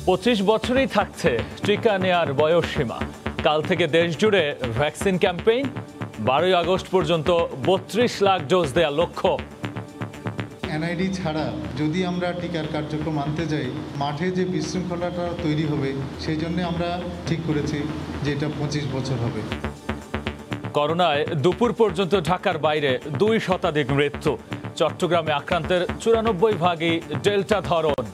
25 বছরই থাকছে টিকা নেয়ার বয়সসীমা। কাল থেকে দেশ জুড়ে ভ্যাকসিন ক্যাম্পেইন। 12 আগস্ট পর্যন্ত 32 লাখ ডোজ দেওয়ার লক্ষ্য। এনআইডি ছাড়া যদি আমরা টিকার কার্যক্রম আনতে যাই, মাঠে যে বিশৃঙ্খলাটা তৈরি হবে, সেই জন্য আমরা ঠিক করেছি যে এটা 25 বছর হবে। করোনায় দুপুর পর্যন্ত ঢাকার বাইরে 2 শতাধিক মৃত্যু। চট্টগ্রামে আক্রান্তের 94 ভাগই ডেল্টা ধরন।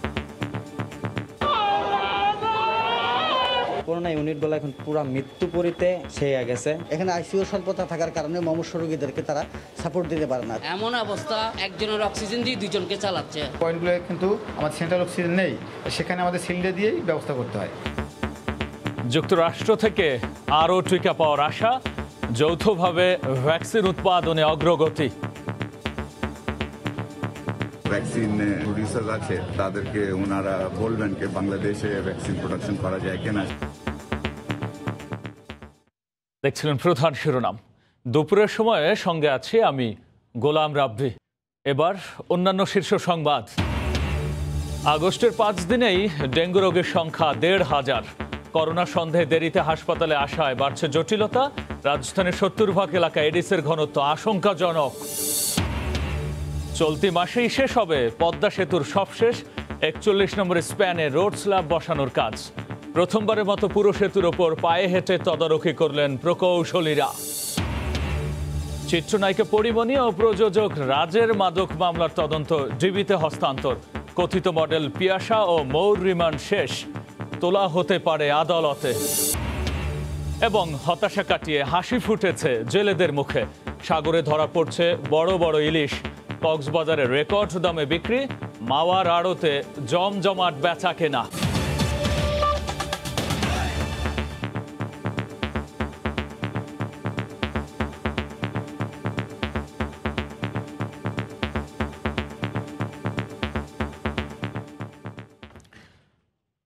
করোনা ইউনিটগুলো এখন পুরো মৃত্যুপরিতে ছেয়ে গেছে। এখানে আইসিইউ স্বল্পতা থাকার কারণে মুমূর্ষু রোগীদেরকে তারা সাপোর্ট দিতে পারে না। এমন অবস্থা, একজনের অক্সিজেন দিয়ে দুজনকে চালাচ্ছে। পয়েন্টগুলো কিন্তু আমাদের সেন্ট্রাল অক্সিজেন নেই, সেখানে আমাদের সিলিন্ডার দিয়েই ব্যবস্থা করতে হয়। যুক্তরাষ্ট্র থেকে আরও টিকা পাওয়ার আশা। যৌথভাবে ভ্যাকসিন উৎপাদনে অগ্রগতি। ভ্যাকসিন প্রডিউসার আছে, তাদেরকে ওনারা বলবেন যে বাংলাদেশে ভ্যাকসিন প্রোডাকশন করা যায় কিনা। দেখছিলেন প্রধান শিরোনাম। দুপুরের সময়ে সঙ্গে আছি আমি গোলাম রাব্বি। এবার অন্যান্য শীর্ষ সংবাদ। আগস্টের 5 দিনেই ডেঙ্গু রোগের সংখ্যা 1,500। করোনা সন্দেহে দেরিতে হাসপাতালে আসায় বাড়ছে জটিলতা। রাজধানীর 70 ভাগ এলাকায় এডিসের ঘনত্ব আশঙ্কাজনক। চলতি মাসেই শেষ হবে পদ্মা সেতুর সবশেষ 41 নম্বর স্প্যানে রোড স্ল্যাব বসানোর কাজ। প্রথমবারের মতো পুরো সেতুর ওপর পায়ে হেঁটে তদারকি করলেন প্রকৌশলীরা। চিত্রনায়িকা পরিমণি ও প্রযোজক রাজের মাদক মামলার তদন্ত ডিবিতে হস্তান্তর। কথিত মডেল পিয়াসা ও মৌর রিমান্ড শেষ, তোলা হতে পারে আদালতে। এবং হতাশা কাটিয়ে হাসি ফুটেছে জেলেদের মুখে। সাগরে ধরা পড়ছে বড় বড় ইলিশ। কক্সবাজারে রেকর্ড দামে বিক্রি। মাওয়ার আড়তে জমজমাট বেচা কেনা।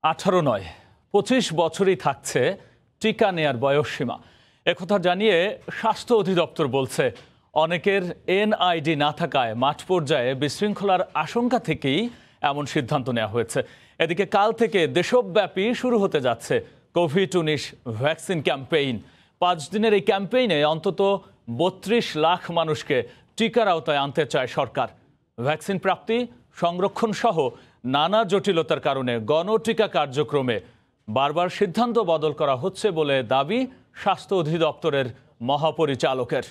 আঠারো নয়, 25 বছরই থাকছে টিকা নেয়ার বয়সসীমা। একথা জানিয়ে স্বাস্থ্য অধিদপ্তর বলছে, অনেকের এনআইডি না থাকায় মাঠ পর্যায়ে বিশৃঙ্খলার আশঙ্কা থেকেই এমন সিদ্ধান্ত নেওয়া হয়েছে। এদিকে কাল থেকে দেশব্যাপী শুরু হতে যাচ্ছে কোভিড-19 ভ্যাকসিন ক্যাম্পেইন। 5 দিনের এই ক্যাম্পেইনে অন্তত 32 লাখ মানুষকে টিকার আওতায় আনতে চায় সরকার। ভ্যাকসিন প্রাপ্তি, সংরক্ষণ সহ নানা জটিলতার কারণে গণটিকা কার্যক্রমে বারবার সিদ্ধান্ত বদল করা হচ্ছে বলে দাবি স্বাস্থ্য অধিদপ্তরের মহাপরিচালকের।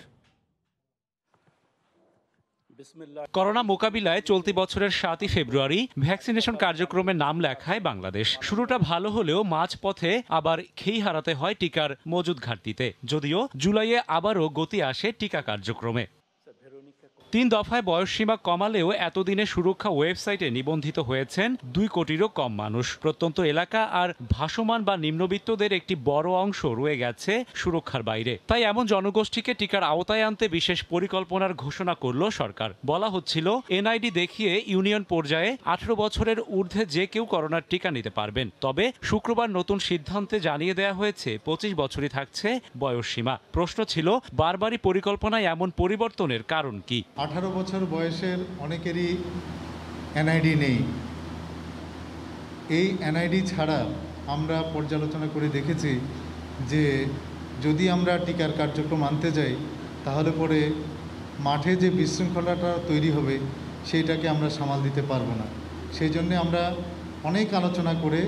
করোনা মোকাবিলায় চলতি বছরের 7 ফেব্রুয়ারি ভ্যাকসিনেশন কার্যক্রমে নাম লেখায় বাংলাদেশ। শুরুটা ভালো হলেও মাঝপথে আবার খেই হারাতে হয় টিকার মজুদ ঘাটতিতে। যদিও জুলাইয়ে আবারও গতি আসে টিকা কার্যক্রমে। 3 দফায় বয়সসীমা কমালেও এতদিনে সুরক্ষা ওয়েবসাইটে নিবন্ধিত হয়েছেন 2 কোটিরও কম মানুষ। প্রত্যন্ত এলাকা আর ভাসমান বা নিম্নবিত্তদের একটি বড় অংশ রয়ে গেছে সুরক্ষার বাইরে। তাই এমন জনগোষ্ঠীকে টিকার আওতায় আনতে বিশেষ পরিকল্পনার ঘোষণা করল সরকার। বলা হচ্ছিল, এনআইডি দেখিয়ে ইউনিয়ন পর্যায়ে 18 বছরের ঊর্ধ্বে যে কেউ করোনার টিকা নিতে পারবেন। তবে শুক্রবার নতুন সিদ্ধান্তে জানিয়ে দেওয়া হয়েছে 25 বছরই থাকছে বয়সসীমা। প্রশ্ন ছিল, বারবারই পরিকল্পনায় এমন পরিবর্তনের কারণ কি? 18 বছর বয়সের অনেকেরই এনআইডি নেই। এই এনআইডি ছাড়া আমরা পর্যালোচনা করে দেখেছি যে যদি আমরা টিকার কার্যক্রম আনতে যাই, তাহলে পরে মাঠে যে বিশৃঙ্খলাটা তৈরি হবে, সেইটাকে আমরা সামাল দিতে পারবো না। সেই জন্যে আমরা অনেক আলোচনা করে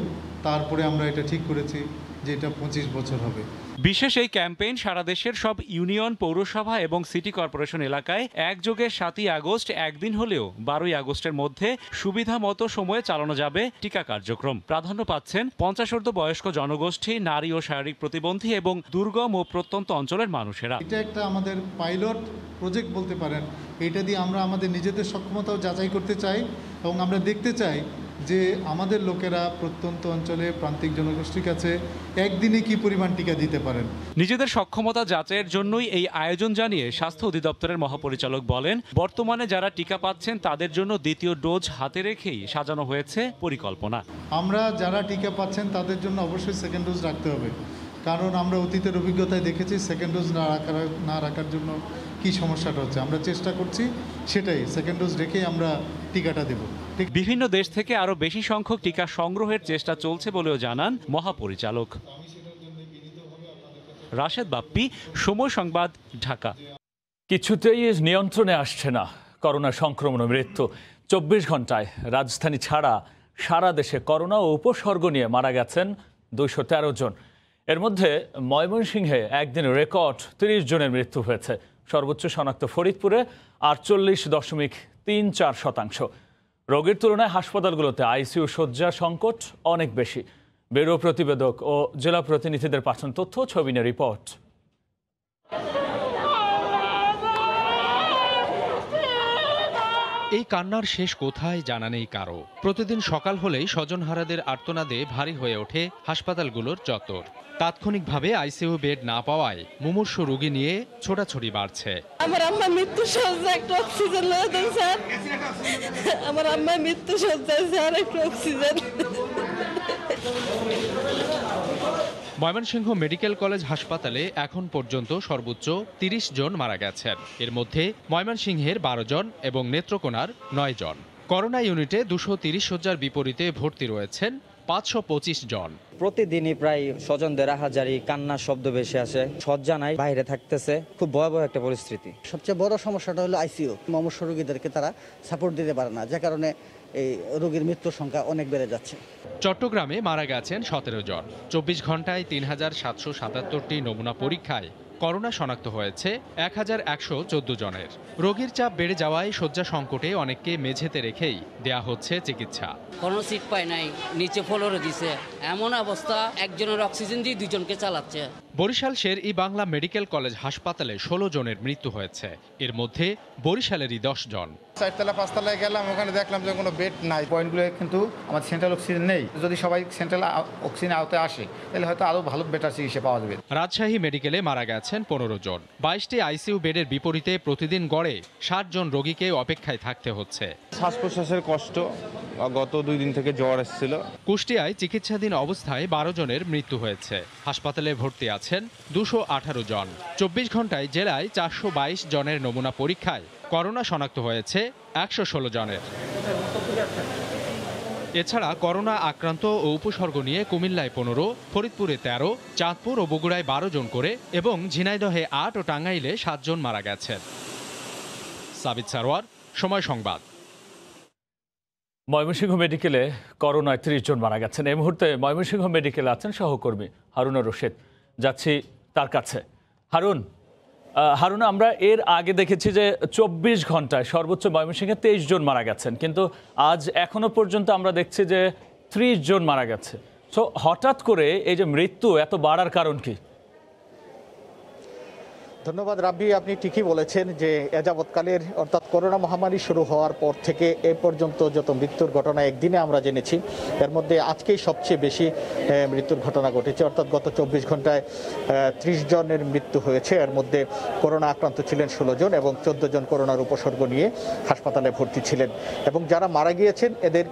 তারপরে আমরা এটা ঠিক করেছি যে এটা 25 বছর হবে। বিশেষ এই ক্যাম্পেইন সারা দেশের সব ইউনিয়ন, পৌরসভা এবং সিটি কর্পোরেশন এলাকায় একযোগে 7 আগস্ট একদিন হলেও 12 আগস্টের মধ্যে সুবিধা মতো সময়ে চালানো যাবে টিকা কার্যক্রম। প্রাধান্য পাচ্ছেন 50 ঊর্ধ্ব বয়স্ক জনগোষ্ঠী, নারী ও শারীরিক প্রতিবন্ধী এবং দুর্গম ও প্রত্যন্ত অঞ্চলের মানুষেরা। এটা একটা আমাদের পাইলট প্রজেক্ট বলতে পারেন। এটা দিয়ে আমরা আমাদের নিজেদের সক্ষমতাও যাচাই করতে চাই এবং আমরা দেখতে চাই যে আমাদের লোকেরা প্রত্যন্ত অঞ্চলে প্রান্তিক জনগোষ্ঠীর কাছে একদিনে কি পরিমাণ টিকা দিতে পারেন। নিজেদের সক্ষমতা যাচাইয়ের জন্যই এই আয়োজন জানিয়ে স্বাস্থ্য অধিদপ্তরের মহাপরিচালক বলেন, বর্তমানে যারা টিকা পাচ্ছেন তাদের জন্য দ্বিতীয় ডোজ হাতে রেখেই সাজানো হয়েছে পরিকল্পনা। আমরা যারা টিকা পাচ্ছেন তাদের জন্য অবশ্যই সেকেন্ড ডোজ রাখতে হবে, কারণ আমরা অতীতের অভিজ্ঞতায় দেখেছি সেকেন্ড ডোজ না রাখার জন্য কি সমস্যাটা হচ্ছে। আমরা চেষ্টা করছি সেটাই, সেকেন্ড ডোজ রেখেই আমরা টিকাটা দেব। ঠিক বিভিন্ন দেশ থেকে আরও বেশি সংখ্যক টিকা সংগ্রহের চেষ্টা চলছে বলেও জানান মহাপরিচালক। রাশেদ বাপ্পি, সময় সংবাদ, ঢাকা। কিছুতেই নিয়ন্ত্রণে আসছে না করোনা সংক্রমণ ও মৃত্যু। 24 ঘন্টায় রাজধানী ছাড়া সারা দেশে করোনা ও উপসর্গ নিয়ে মারা গেছেন 213 জন। এর মধ্যে ময়মনসিংহে একদিন রেকর্ড 30 জনের মৃত্যু হয়েছে। সর্বোচ্চ শনাক্ত ফরিদপুরে 48.34%। রোগীর তুলনায় হাসপাতালগুলোতে আইসিইউ শয্যা সংকট অনেক বেশি। ব্যুরো প্রতিবেদক ও জেলা প্রতিনিধিদের পাঠানো তথ্য, ছবি নিয়ে রিপোর্ট। এই কান্নার শেষ কোথায় জানা নেই কারো। প্রতিদিন সকাল হলেই স্বজনহারাদের আর্তনাদে ভারী হয়ে ওঠে হাসপাতালগুলোর চত্বর। তাৎক্ষণিকভাবে আইসিইউ বেড না পাওয়ায় মুমূর্ষু রোগী নিয়ে ছোটাছুটি বাড়ছে। আমার আম্মা মৃত্যু সজ্জায় একটা অক্সিজেন লয়ে দেন স্যার। আমার আম্মা মৃত্যু সজ্জায় স্যার একটা অক্সিজেন। ময়মনসিংহ মেডিকেল কলেজ হাসপাতালে এখন পর্যন্ত সর্বোচ্চ 30 জন মারা গেছেন। এর মধ্যে ময়মনসিংহের 12 জন এবং নেত্রকোনার 9 জন। করোনা ইউনিটে 230 শয্যার বিপরীতে ভর্তি রয়েছেন 525 জন। প্রতিদিনই প্রায় স্বজনদের আহাজারি কান্নার শব্দ ভেসে আসে। শয্যা নাই, বাইরে থাকতেছে। খুব ভয়াবহ একটা পরিস্থিতি। সবচেয়ে বড় সমস্যাটা হলো আইসিইউ। মুমূর্ষু রোগীদেরকে তারা সাপোর্ট দিতে পারে না, যে কারণে এই রোগীর মৃত্যুর সংখ্যা অনেক বেড়ে যাচ্ছে। চট্টগ্রামে মারা গেছেন 17 জন। 24 ঘন্টায় 3777টি নমুনা পরীক্ষায় করোনা শনাক্ত হয়েছে 1114 জনের। রোগীর চাপ বেড়ে যাওয়ায় শয্যা সংকটে অনেককে মেঝেতে রেখেই দেয়া হচ্ছে চিকিৎসা। কোনো সিট পায় নাই, নিচে ফ্লোরে দিছে। এমন অবস্থা, একজনের অক্সিজেন দিয়ে দুজনকে চালাচ্ছে। বরিশাল শের-ই বাংলা মেডিকেল কলেজ হাসপাতালে 16 জনের মৃত্যু হয়েছে। এর মধ্যে বরিশালেরই 10 জন। 4তলা 5তলায় গেলাম, ওখানে দেখলাম যে কোনো বেড নাই। পয়েন্টগুলো কিন্তু আমার সেন্ট্রাল অক্সিজেন নেই। যদি সবাই সেন্ট্রাল অক্সিজেন আওতায় আসে তাহলে হয়তো আরও ভালো বেটার চিকিৎসা পাওয়া যাবে। রাজশাহী মেডিকেলে মারা গেছেন 15 জন। 22টি আইসিইউ বেডের বিপরীতে প্রতিদিন গড়ে 60 জন রোগীকে অপেক্ষায় থাকতে হচ্ছে। শ্বাস প্রশ্বাসের কষ্ট, গত 2 দিন থেকে জ্বর এসেছিল। কুষ্টিয়ায় চিকিৎসাধীন অবস্থায় 12 জনের মৃত্যু হয়েছে। হাসপাতালে ভর্তি আছেন 218 জন। 24 ঘন্টায় জেলায় 422 জনের নমুনা পরীক্ষায় করোনা শনাক্ত হয়েছে 116 জনের। এছাড়া করোনা আক্রান্ত ও উপসর্গ নিয়ে কুমিল্লায় 15, ফরিদপুরে 13, চাঁদপুর ও বগুড়ায় 12 জন করে এবং ঝিনাইদহে 8 ও টাঙ্গাইলে 7 জন মারা গেছেন। সাবিত সারোয়ার, সময় সংবাদ। ময়মনসিংহ মেডিকেলে করোনায় 30 জন মারা গেছেন। এই মুহূর্তে ময়মনসিংহ মেডিকেলে আছেন সহকর্মী হারুন রশিদ। যাচ্ছি তার কাছে। হারুন, আমরা এর আগে দেখেছি যে 24 ঘন্টায় সর্বোচ্চ ময়মনসিংহে 23 জন মারা গেছেন, কিন্তু আজ এখনো পর্যন্ত আমরা দেখছি যে 30 জন মারা গেছে। সো হঠাৎ করে এই যে মৃত্যু এত বাড়ার কারণ কি? ধন্যবাদ রাব্বি, আপনি ঠিকই বলেছেন যে এযাবৎকালের অর্থাৎ করোনা মহামারী শুরু হওয়ার পর থেকে এ পর্যন্ত যত মৃত্যুর ঘটনা একদিনে আমরা জেনেছি, এর মধ্যে আজকেই সবচেয়ে বেশি মৃত্যুর ঘটনা ঘটেছে। অর্থাৎ গত 24 ঘন্টায় 30 জনের মৃত্যু হয়েছে। এর মধ্যে করোনা আক্রান্ত ছিলেন 16 জন এবং 14 জন করোনার উপসর্গ নিয়ে হাসপাতালে ভর্তি ছিলেন। এবং যারা মারা গিয়েছেন এদের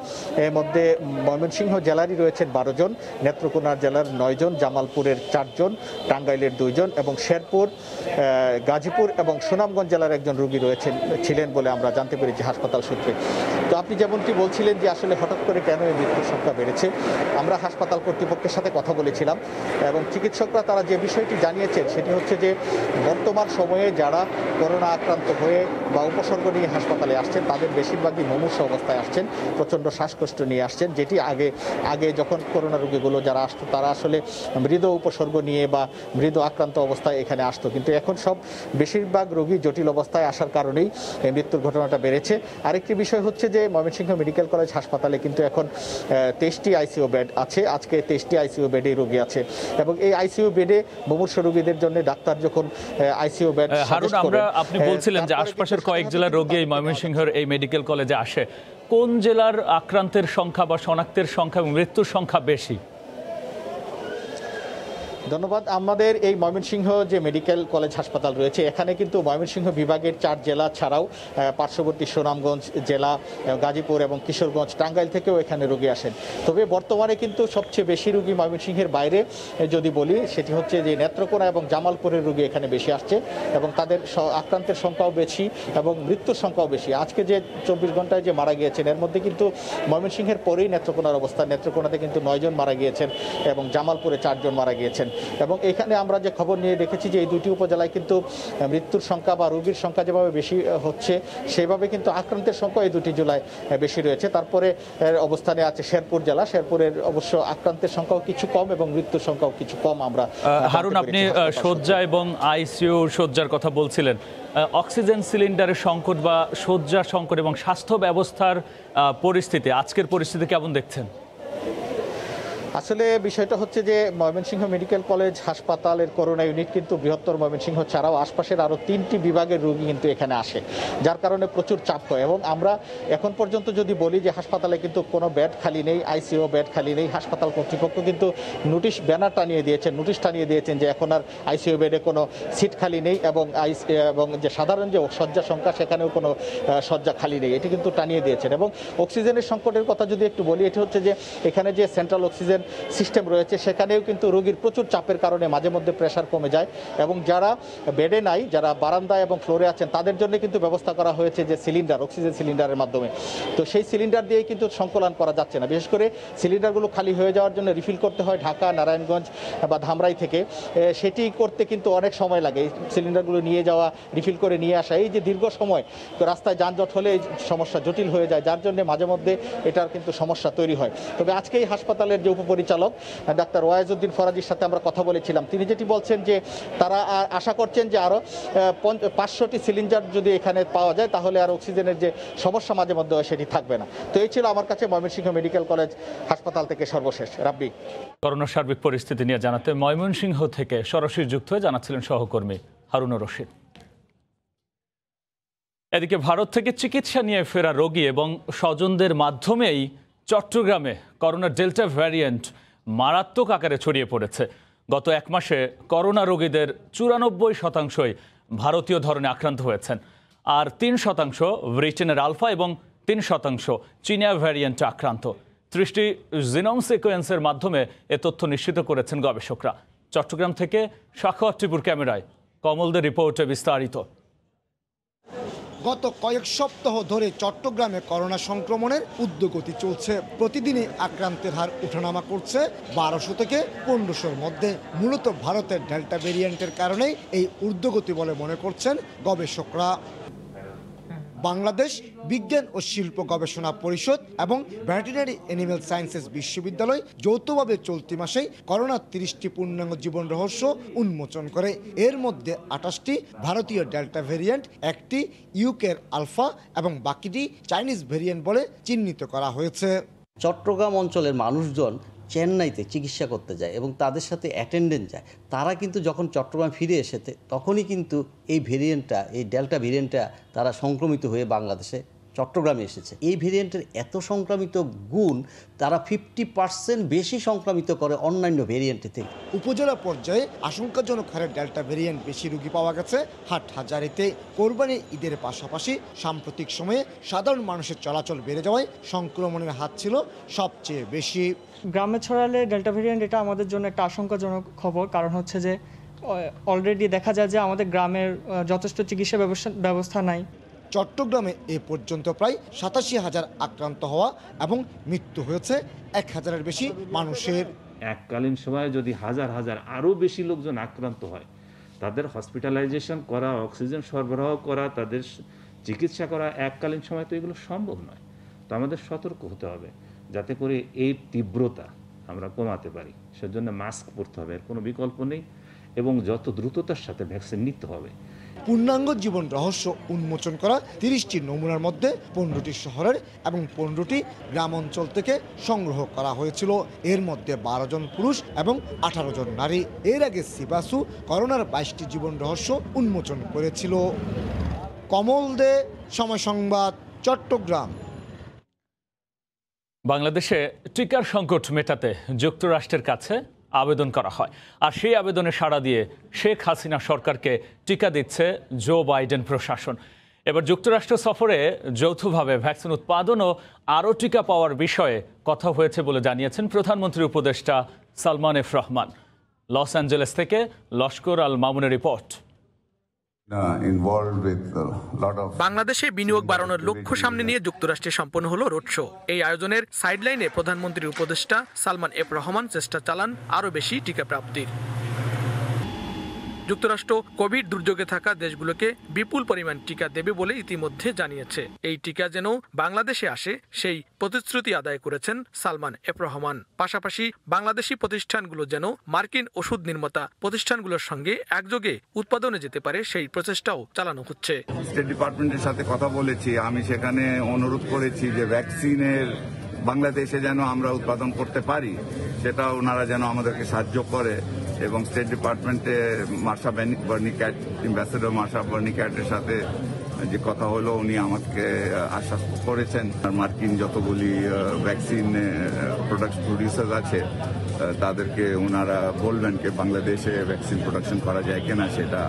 মধ্যে ময়মনসিংহ জেলারই রয়েছেন 12 জন, নেত্রকোনা জেলার 9 জন, জামালপুরের 4 জন, টাঙ্গাইলের 2 জন এবং শেরপুর, গাজীপুর এবং সুনামগঞ্জ জেলার একজন রোগী ছিলেন বলে আমরা জানতে পেরেছি হাসপাতাল সূত্রে। তো আপনি যেমনটি বলছিলেন যে আসলে হঠাৎ করে কেন এই মৃত্যুর সংখ্যা বেড়েছে, আমরা হাসপাতাল কর্তৃপক্ষের সাথে কথা বলেছিলাম এবং চিকিৎসকরা তারা যে বিষয়টি জানিয়েছেন সেটি হচ্ছে যে বর্তমান সময়ে যারা করোনা আক্রান্ত হয়ে বা উপসর্গ নিয়ে হাসপাতালে আসছেন তাদের বেশিরভাগই মুমূর্ষু অবস্থায় আসছেন, প্রচণ্ড শ্বাসকষ্ট নিয়ে আসছেন, যেটি আগে যখন করোনা রোগীগুলো যারা আসতো তারা আসলে মৃদু উপসর্গ নিয়ে বা মৃদু আক্রান্ত অবস্থায় এখানে আসতো। কিন্তু এখন সব বেশিরভাগ রোগী জটিল অবস্থায় আসার কারণেই এই মৃত্যুর ঘটনাটা বেড়েছে। আরেকটি বিষয় হচ্ছে যে ময়মনসিংহ মেডিকেল কলেজ হাসপাতালে কিন্তু এখন 23টি আইসিইউ বেড আছে। আজকে 23টি আইসিইউ বেডে রোগী আছে এবং এই আইসিইউ বেডে মুমূর্ষু রোগীদের জন্য ডাক্তার যখন আইসিইউ বেড হারুন, আপনি বলছিলেন যে আশপাশের কয়েক জেলার রোগী এই ময়মনসিংহের এই মেডিকেল কলেজে আসে। কোন জেলার আক্রান্তের সংখ্যা বা শনাক্তের সংখ্যা এবং মৃত্যুর সংখ্যা বেশি? ধন্যবাদ। আমাদের এই ময়মনসিংহ যে মেডিকেল কলেজ হাসপাতাল রয়েছে, এখানে কিন্তু ময়মনসিংহ বিভাগের 4 জেলা ছাড়াও পার্শ্ববর্তী সুনামগঞ্জ জেলা, গাজীপুর এবং কিশোরগঞ্জ, টাঙ্গাইল থেকেও এখানে রোগী আসেন। তবে বর্তমানে কিন্তু সবচেয়ে বেশি রোগী ময়মনসিংহের বাইরে যদি বলি, সেটি হচ্ছে যে নেত্রকোনা এবং জামালপুরের রোগী এখানে বেশি আসছে এবং তাদের আক্রান্তের সংখ্যাও বেশি এবং মৃত্যুর সংখ্যাও বেশি। আজকে যে 24 ঘন্টায় যে মারা গিয়েছেন, এর মধ্যে কিন্তু ময়মনসিংহের পরেই নেত্রকোনার অবস্থা। নেত্রকোনাতে কিন্তু 9 জন মারা গিয়েছেন এবং জামালপুরে 4 জন মারা গিয়েছেন। এবং এখানে আমরা যে খবর নিয়ে দেখেছি যে এই দুটি উপজেলায় কিন্তু মৃত্যুর সংখ্যা বা রোগীর সংখ্যা যেভাবে বেশি হচ্ছে, সেভাবে কিন্তু আক্রান্তের সংখ্যা এই দুটি জেলায় বেশি রয়েছে। তারপরে অবস্থানে আছে শেরপুর জেলা। শেরপুরের অবশ্য আক্রান্তের সংখ্যাও কিছু কম এবং মৃত্যুর সংখ্যাও কিছু কম। আমরা হারুন, আপনি শয্যা এবং আইসিইউ শয্যার কথা বলছিলেন। অক্সিজেন সিলিন্ডারের সংকট বা শয্যা সংকট এবং স্বাস্থ্য ব্যবস্থার পরিস্থিতি, আজকের পরিস্থিতি কেমন দেখছেন? আসলে বিষয়টা হচ্ছে যে ময়মনসিংহ মেডিকেল কলেজ হাসপাতালের করোনা ইউনিট কিন্তু বৃহত্তর ময়মনসিংহ ছাড়াও আশপাশের আরও 3টি বিভাগের রোগী কিন্তু এখানে আসে, যার কারণে প্রচুর চাপ হয়। এবং আমরা এখন পর্যন্ত যদি বলি যে হাসপাতালে কিন্তু কোনো বেড খালি নেই, আইসিইউ বেড খালি নেই। হাসপাতাল কর্তৃপক্ষ কিন্তু ব্যানার টানিয়ে দিয়েছেন, নোটিশ টানিয়ে দিয়েছেন যে এখন আর আইসিইউ বেডে কোনো সিট খালি নেই এবং যে সাধারণ যে শয্যা সংখ্যা, সেখানেও কোনো শয্যা খালি নেই, এটি কিন্তু টানিয়ে দিয়েছেন। এবং অক্সিজেনের সংকটের কথা যদি একটু বলি, এটি হচ্ছে যে এখানে যে সেন্ট্রাল অক্সিজেন সিস্টেম রয়েছে, সেখানেও কিন্তু রোগীর প্রচুর চাপের কারণে মাঝে মধ্যে প্রেশার কমে যায় এবং যারা বেডে নাই, যারা বারান্দায় এবং ফ্লোরে আছেন, তাদের জন্য কিন্তু ব্যবস্থা করা হয়েছে যে সিলিন্ডার, অক্সিজেন সিলিন্ডারের মাধ্যমে। তো সেই সিলিন্ডার দিয়ে কিন্তু সংকলন করা যাচ্ছে না। বিশেষ করে সিলিন্ডারগুলো খালি হয়ে যাওয়ার জন্য রিফিল করতে হয় ঢাকা, নারায়ণগঞ্জ বা ধামরাই থেকে। সেটি করতে কিন্তু অনেক সময় লাগে। এই সিলিন্ডারগুলো নিয়ে যাওয়া, রিফিল করে নিয়ে আসা, এই যে দীর্ঘ সময় রাস্তায় যানজট হলে এই সমস্যা জটিল হয়ে যায়, যার জন্য মাঝে মধ্যে এটার কিন্তু সমস্যা তৈরি হয়। তবে আজকে এই হাসপাতালের যে উপপরিচালক ডাক্তার ওয়াইজউদ্দিন ফরাজির সাথে আমরা কথা বলেছিলাম, তিনি যেটি বলছেন যে তারা আশা করছেন যে আরও 500টি সিলিন্ডার যদি এখানে পাওয়া যায়, তাহলে আর অক্সিজেনের যে সমস্যা মাঝে মধ্যে হয় সেটি থাকবে না। তো এই ছিল আমার কাছে ময়মনসিংহ মেডিকেল কলেজ হাসপাতাল থেকে সর্বশেষ। রাব্বি, করোনার সার্বিক পরিস্থিতি নিয়ে জানাতে ময়মনসিংহ থেকে সরাসরি যুক্ত হয়ে জানাচ্ছিলেন সহকর্মী হারুন রশিদ। এদিকে ভারত থেকে চিকিৎসা নিয়ে ফেরা রোগী এবং স্বজনদের মাধ্যমেই চট্টগ্রামে করোনার ডেল্টা ভ্যারিয়েন্ট মারাত্মক আকারে ছড়িয়ে পড়েছে। গত 1 মাসে করোনা রোগীদের 94% ভারতীয় ধরনে আক্রান্ত হয়েছেন, আর 3% ব্রিটেনের আলফা এবং 3% চীনা ভ্যারিয়েন্টে আক্রান্ত। 30টি জিনোম সিকোয়েন্সের মাধ্যমে এ তথ্য নিশ্চিত করেছেন গবেষকরা। চট্টগ্রাম থেকে সাখাওয়াত টিপুর ক্যামেরায় কমলদের রিপোর্টে বিস্তারিত। গত কয়েক সপ্তাহ ধরে চট্টগ্রামে করোনা সংক্রমণের ঊর্ধ্বগতি চলছে। প্রতিদিনই আক্রান্তের হার ওঠানামা করছে 1200 থেকে 1500-র মধ্যে। মূলত ভারতের ডেল্টা ভেরিয়েন্টের কারণেই এই ঊর্ধ্বগতি বলে মনে করছেন গবেষকরা। বাংলাদেশ বিজ্ঞান ও শিল্প গবেষণা পরিষদ এবং ভেটেরিনারি অ্যানিমেল সায়েন্সেস বিশ্ববিদ্যালয় যৌথভাবে চলতি মাসেই করোনার 30টি পূর্ণাঙ্গ জীবন রহস্য উন্মোচন করে। এর মধ্যে 28টি ভারতীয় ডেল্টা ভেরিয়েন্ট, 1টি ইউকের আলফা এবং বাকিটি চাইনিজ ভেরিয়েন্ট বলে চিহ্নিত করা হয়েছে। চট্টগ্রাম অঞ্চলের মানুষজন চেন্নাইতে চিকিৎসা করতে যায় এবং তাদের সাথে অ্যাটেন্ডেন্ট যায়, তারা কিন্তু যখন চট্টগ্রাম ফিরে এসেছে তখনই কিন্তু এই ভেরিয়েন্টটা, এই ডেল্টা ভেরিয়েন্টটা তারা সংক্রমিত হয়ে বাংলাদেশে চট্টগ্রামে এসেছে। এই ভেরিয়েন্টের এত সংক্রামিত গুণ তারা 50% বেশি সংক্রামিত করে অন্যান্য ভেরিয়েন্টের থেকে। উপজেলা পর্যায়ে আশঙ্কাজনক হারে ডেল্টা ভেরিয়েন্ট বেশি রোগী পাওয়া গেছে হাটহাজারীতে। কোরবানি ঈদের পাশাপাশি সাম্প্রতিক সময়ে সাধারণ মানুষের চলাচল বেড়ে যাওয়ায় সংক্রমণের হাত ছিল সবচেয়ে বেশি। গ্রামে ছড়ালে ডেল্টা ভেরিয়েন্ট, এটা আমাদের জন্য একটা আশঙ্কাজনক খবর। কারণ হচ্ছে যে অলরেডি দেখা যায় যে আমাদের গ্রামের যথেষ্ট চিকিৎসা ব্যবস্থা নাই। চট্টগ্রামে এ পর্যন্ত প্রায় 87,000 আক্রান্ত হওয়া এবং মৃত্যু হয়েছে 1,000-এর বেশি মানুষের। এককালীন সময়ে যদি হাজার হাজার আরও বেশি লোকজন আক্রান্ত হয়, তাদের হসপিটালাইজেশন করা, অক্সিজেন সরবরাহ করা, তাদের চিকিৎসা করা এককালীন সময় তো এগুলো সম্ভব নয়। তো আমাদের সতর্ক হতে হবে যাতে করে এই তীব্রতা আমরা কমাতে পারি। সেজন্য মাস্ক পরতে হবে, এর কোনো বিকল্প নেই, এবং যত দ্রুততার সাথে ভ্যাকসিন নিতে হবে। পূর্ণাঙ্গ জীবন রহস্য উন্মোচন করা 30টি নমুনার মধ্যে 15টি শহরের এবং 15টি গ্রাম অঞ্চল থেকে সংগ্রহ করা হয়েছিল। এর মধ্যে 12 জন পুরুষ এবং 18 জন নারী। এর আগে সিবাসু করোনার 22টি জীবন রহস্য উন্মোচন করেছিল। কমল দে, সময় সংবাদ, চট্টগ্রাম। বাংলাদেশে টিকার সংকট মেটাতে যুক্তরাষ্ট্রের কাছে আবেদন করা হয়। আর সেই আবেদনে সাড়া দিয়ে শেখ হাসিনা সরকারকে টিকা দিচ্ছে জো বাইডেন প্রশাসন। এবার যুক্তরাষ্ট্র সফরে যৌথভাবে ভ্যাকসিন উৎপাদন ও আরও টিকা পাওয়ার বিষয়ে কথা হয়েছে বলে জানিয়েছেন প্রধানমন্ত্রীর উপদেষ্টা Salman F Rahman. Los Angeles থেকে লস্কর আল মামুনের রিপোর্ট। বাংলাদেশে বিনিয়োগ বাড়ানোর লক্ষ্য সামনে নিয়ে যুক্তরাষ্ট্রে সম্পন্ন হলো রোড শো। এই আয়োজনের সাইডলাইনে প্রধানমন্ত্রীর উপদেষ্টা সালমান এফ রহমান চেষ্টা চালান আরও বেশি টিকা প্রাপ্তির। যুক্তরাষ্ট্র কোভিড দুর্যোগে থাকা দেশগুলোকে বিপুল পরিমাণ টিকা দেবে বলে ইতিমধ্যে জানিয়েছে। এই টিকা যেন বাংলাদেশে আসে সেই প্রতিশ্রুতি আদায় করেছেন সালমান এফ রহমান। পাশাপাশি বাংলাদেশি প্রতিষ্ঠানগুলো যেন মার্কিন ওষুধ নির্মাতা প্রতিষ্ঠানগুলোর সঙ্গে একযোগে উৎপাদনে যেতে পারে সেই প্রচেষ্টাও চালানো হচ্ছে। স্টেট ডিপার্টমেন্টের সাথে কথা বলেছি, আমি সেখানে অনুরোধ করেছি যে ভ্যাকসিনের বাংলাদেশে যেন আমরা উৎপাদন করতে পারি, সেটা ওনারা যেন আমাদেরকে সাহায্য করে। এবং স্টেট ডিপার্টমেন্টে মার্শা বার্নিক্যাট, অ্যাম্বাসেডর মার্শা বার্নিক্যাটের সাথে যে কথা হলো, উনি আমাকে আশ্বাস করেছেন মার্কিন যতগুলি ভ্যাকসিন প্রডিউসার আছে তাদেরকে ওনারা বলবেন যে বাংলাদেশে ভ্যাকসিন প্রোডাকশন করা যায় কিনা সেটা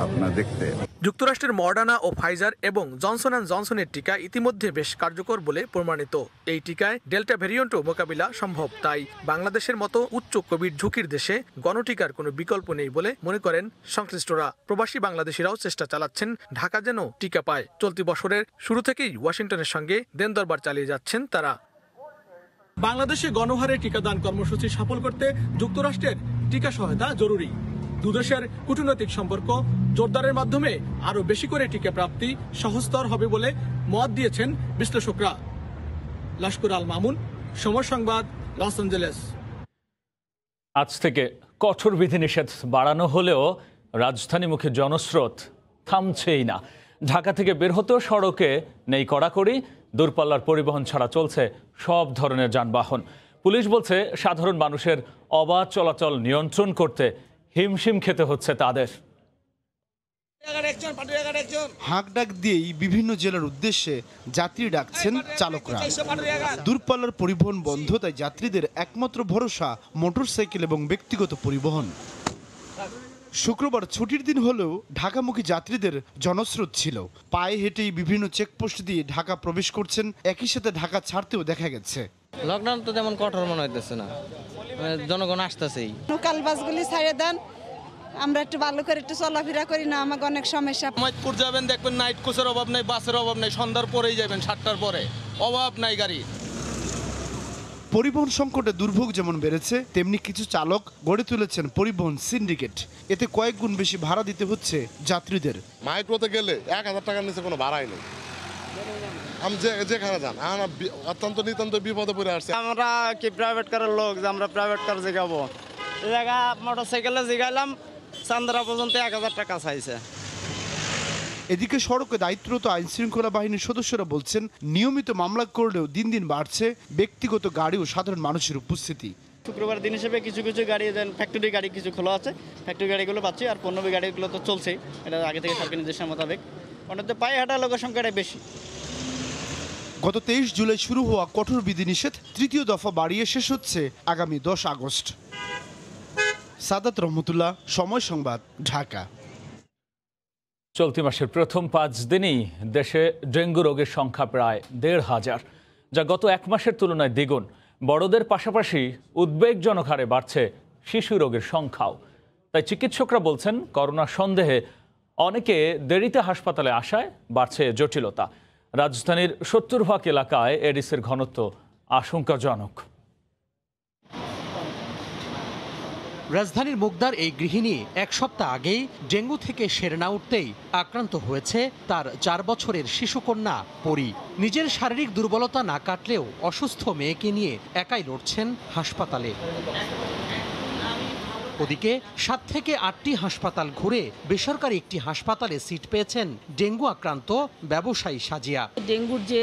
আপনার দেখতে। যুক্তরাষ্ট্রের মডার্না ও ফাইজার এবং জনসন অ্যান্ড জনসনের টিকা ইতিমধ্যে বেশ কার্যকর বলে প্রমাণিত। এই টিকায় ডেল্টা ভ্যারিয়েন্টও মোকাবিলা সম্ভব। তাই বাংলাদেশের মতো উচ্চ কোভিড ঝুঁকির দেশে গণটিকার কোনো বিকল্প নেই বলে মনে করেন সংশ্লিষ্টরা। প্রবাসী বাংলাদেশিরাও চেষ্টা চালাচ্ছেন ঢাকা যেন টিকা পায়। চলতি বছরের শুরু থেকেই ওয়াশিংটনের সঙ্গে দেন দরবার চালিয়ে যাচ্ছেন তারা। বাংলাদেশে গণহারে টিকাদান কর্মসূচি সফল করতে যুক্তরাষ্ট্রের টিকা সহায়তা জরুরি। দুদেশের কূটনৈতিক সম্পর্ক জোরদারের মাধ্যমে আরও বেশি করে টিকা প্রাপ্তি সহজতর হবে বলে মত দিয়েছেন বিশ্লেষকরা। লস্কর আল মামুন, সময় সংবাদ, লস অ্যাঞ্জেলেস। আজ থেকে কঠোর বিধিনিষেধ বাড়ানো হলেও রাজধানীমুখী জনস্রোত থামছেই না। ঢাকা থেকে বের হতেও সড়কে নেই কড়াকড়ি, দূরপাল্লার পরিবহন ছাড়া চলছে সব ধরনের যানবাহন। পুলিশ বলছে সাধারণ মানুষের অবাধ চলাচল নিয়ন্ত্রণ করতে হিমশিম খেতে হচ্ছে তাদের। হাঁক ডাক দিয়েই বিভিন্ন জেলার উদ্দেশ্যে যাত্রী ডাকছেন চালকরা। দূরপাল্লার পরিবহন বন্ধ, তাই যাত্রীদের একমাত্র ভরসা মোটরসাইকেল এবং ব্যক্তিগত পরিবহন। শুক্রবার ছুটির দিন হলেও ঢাকামুখী যাত্রীদের জনস্রোত ছিল। পায়ে হেঁটেই বিভিন্ন চেকপোস্ট দিয়ে ঢাকা প্রবেশ করছেন, একই সাথে ঢাকা ছাড়তেও দেখা গেছে। লকডাউন তো তেমন কঠোর মনে হইতেছে না, জনগণ আসতেছেই। লোকাল বাসগুলি ছাড়িয়ে দেন, আমরা একটু ভালো করে একটু চলাফেরা করি না, আমাকে অনেক সমস্যা। মৈতপুর যাবেন, দেখবেন নাইট কোচের অভাব নাই, বাসের অভাব নাই, সন্ধ্যার পরেই যাবেন, 7টার পরে অভাব নাই গাড়ি। পরিবহন সংকটে দুর্ভোগ যেমন বেড়েছে, তেমনি কিছু চালক গড়ে তুলেছেন পরিবহন সিন্ডিকেট। এতে কয়েক গুণ বেশি ভাড়া দিতে হচ্ছে যাত্রীদের। মাইক্রোতে গেলে 1000 টাকার নিচে কোনো ভাড়াই নেই। আমি যেখানে যান অত্যন্ত নিতান্ত বিপদে পড়ে আসছে। আমরা কি প্রাইভেট কারের লোক যে আমরা প্রাইভেট কার জিগাবো, এই জায়গা মোটরসাইকেলে জিগাইলাম, চান্দ্রা পর্যন্ত 1000 টাকা চাইছে। এদিকে সড়কে দায়িত্বরত আইন শৃঙ্খলা বাহিনীর সদস্যরা বলছেন, নিয়মিত মামলা করলেও দিন দিন বাড়ছে ব্যক্তিগত গাড়ি ও সাধারণ মানুষের উপস্থিতি। শুক্রবার দিন হিসেবে কিছু কিছু গাড়ি, ফ্যাক্টরি গাড়ি কিছু খোলা আছে, ফ্যাক্টরি গাড়িগুলো পাচ্ছি, আর পণ্যবী গাড়িগুলো তো চলছেই, এটা আগে থেকে সরকারি নির্দেশের মোতাবেক। ওটাতে পায়ে হাঁটা লোকের সংখ্যাটা বেশি। গত 23 জুলাই শুরু হওয়া কঠোর বিধিনিষেধ তৃতীয় দফা বাড়িয়ে শেষ হচ্ছে আগামী 10 আগস্ট। সাদাত রহমতুল্লাহ, সময় সংবাদ, ঢাকা। চলতি মাসের প্রথম 5 দিনেই দেশে ডেঙ্গু রোগের সংখ্যা প্রায় 1,500, যা গত এক মাসের তুলনায় দ্বিগুণ। বড়দের পাশাপাশি উদ্বেগজনক হারে বাড়ছে শিশু রোগের সংখ্যাও। তাই চিকিৎসকরা বলছেন, করোনা সন্দেহে অনেকে দেরিতে হাসপাতালে আসায় বাড়ছে জটিলতা। রাজধানীর 70 এলাকায় এডিসের ঘনত্ব আশঙ্কাজনক। রাজধানীর মুগদার এই গৃহিণী এক সপ্তাহ আগেই ডেঙ্গু থেকে সেরে না উঠতেই আক্রান্ত হয়েছে তার 4 বছরের শিশুকন্যা পরি। নিজের শারীরিক দুর্বলতা না কাটলেও অসুস্থ মেয়েকে নিয়ে একাই লড়ছেন হাসপাতালে। ওদিকে 7 থেকে 8টি হাসপাতাল ঘুরে বেসরকারি একটি হাসপাতালে সিট পেয়েছেন ডেঙ্গু আক্রান্ত ব্যবসায়ী সাজিয়া। ডেঙ্গুর যে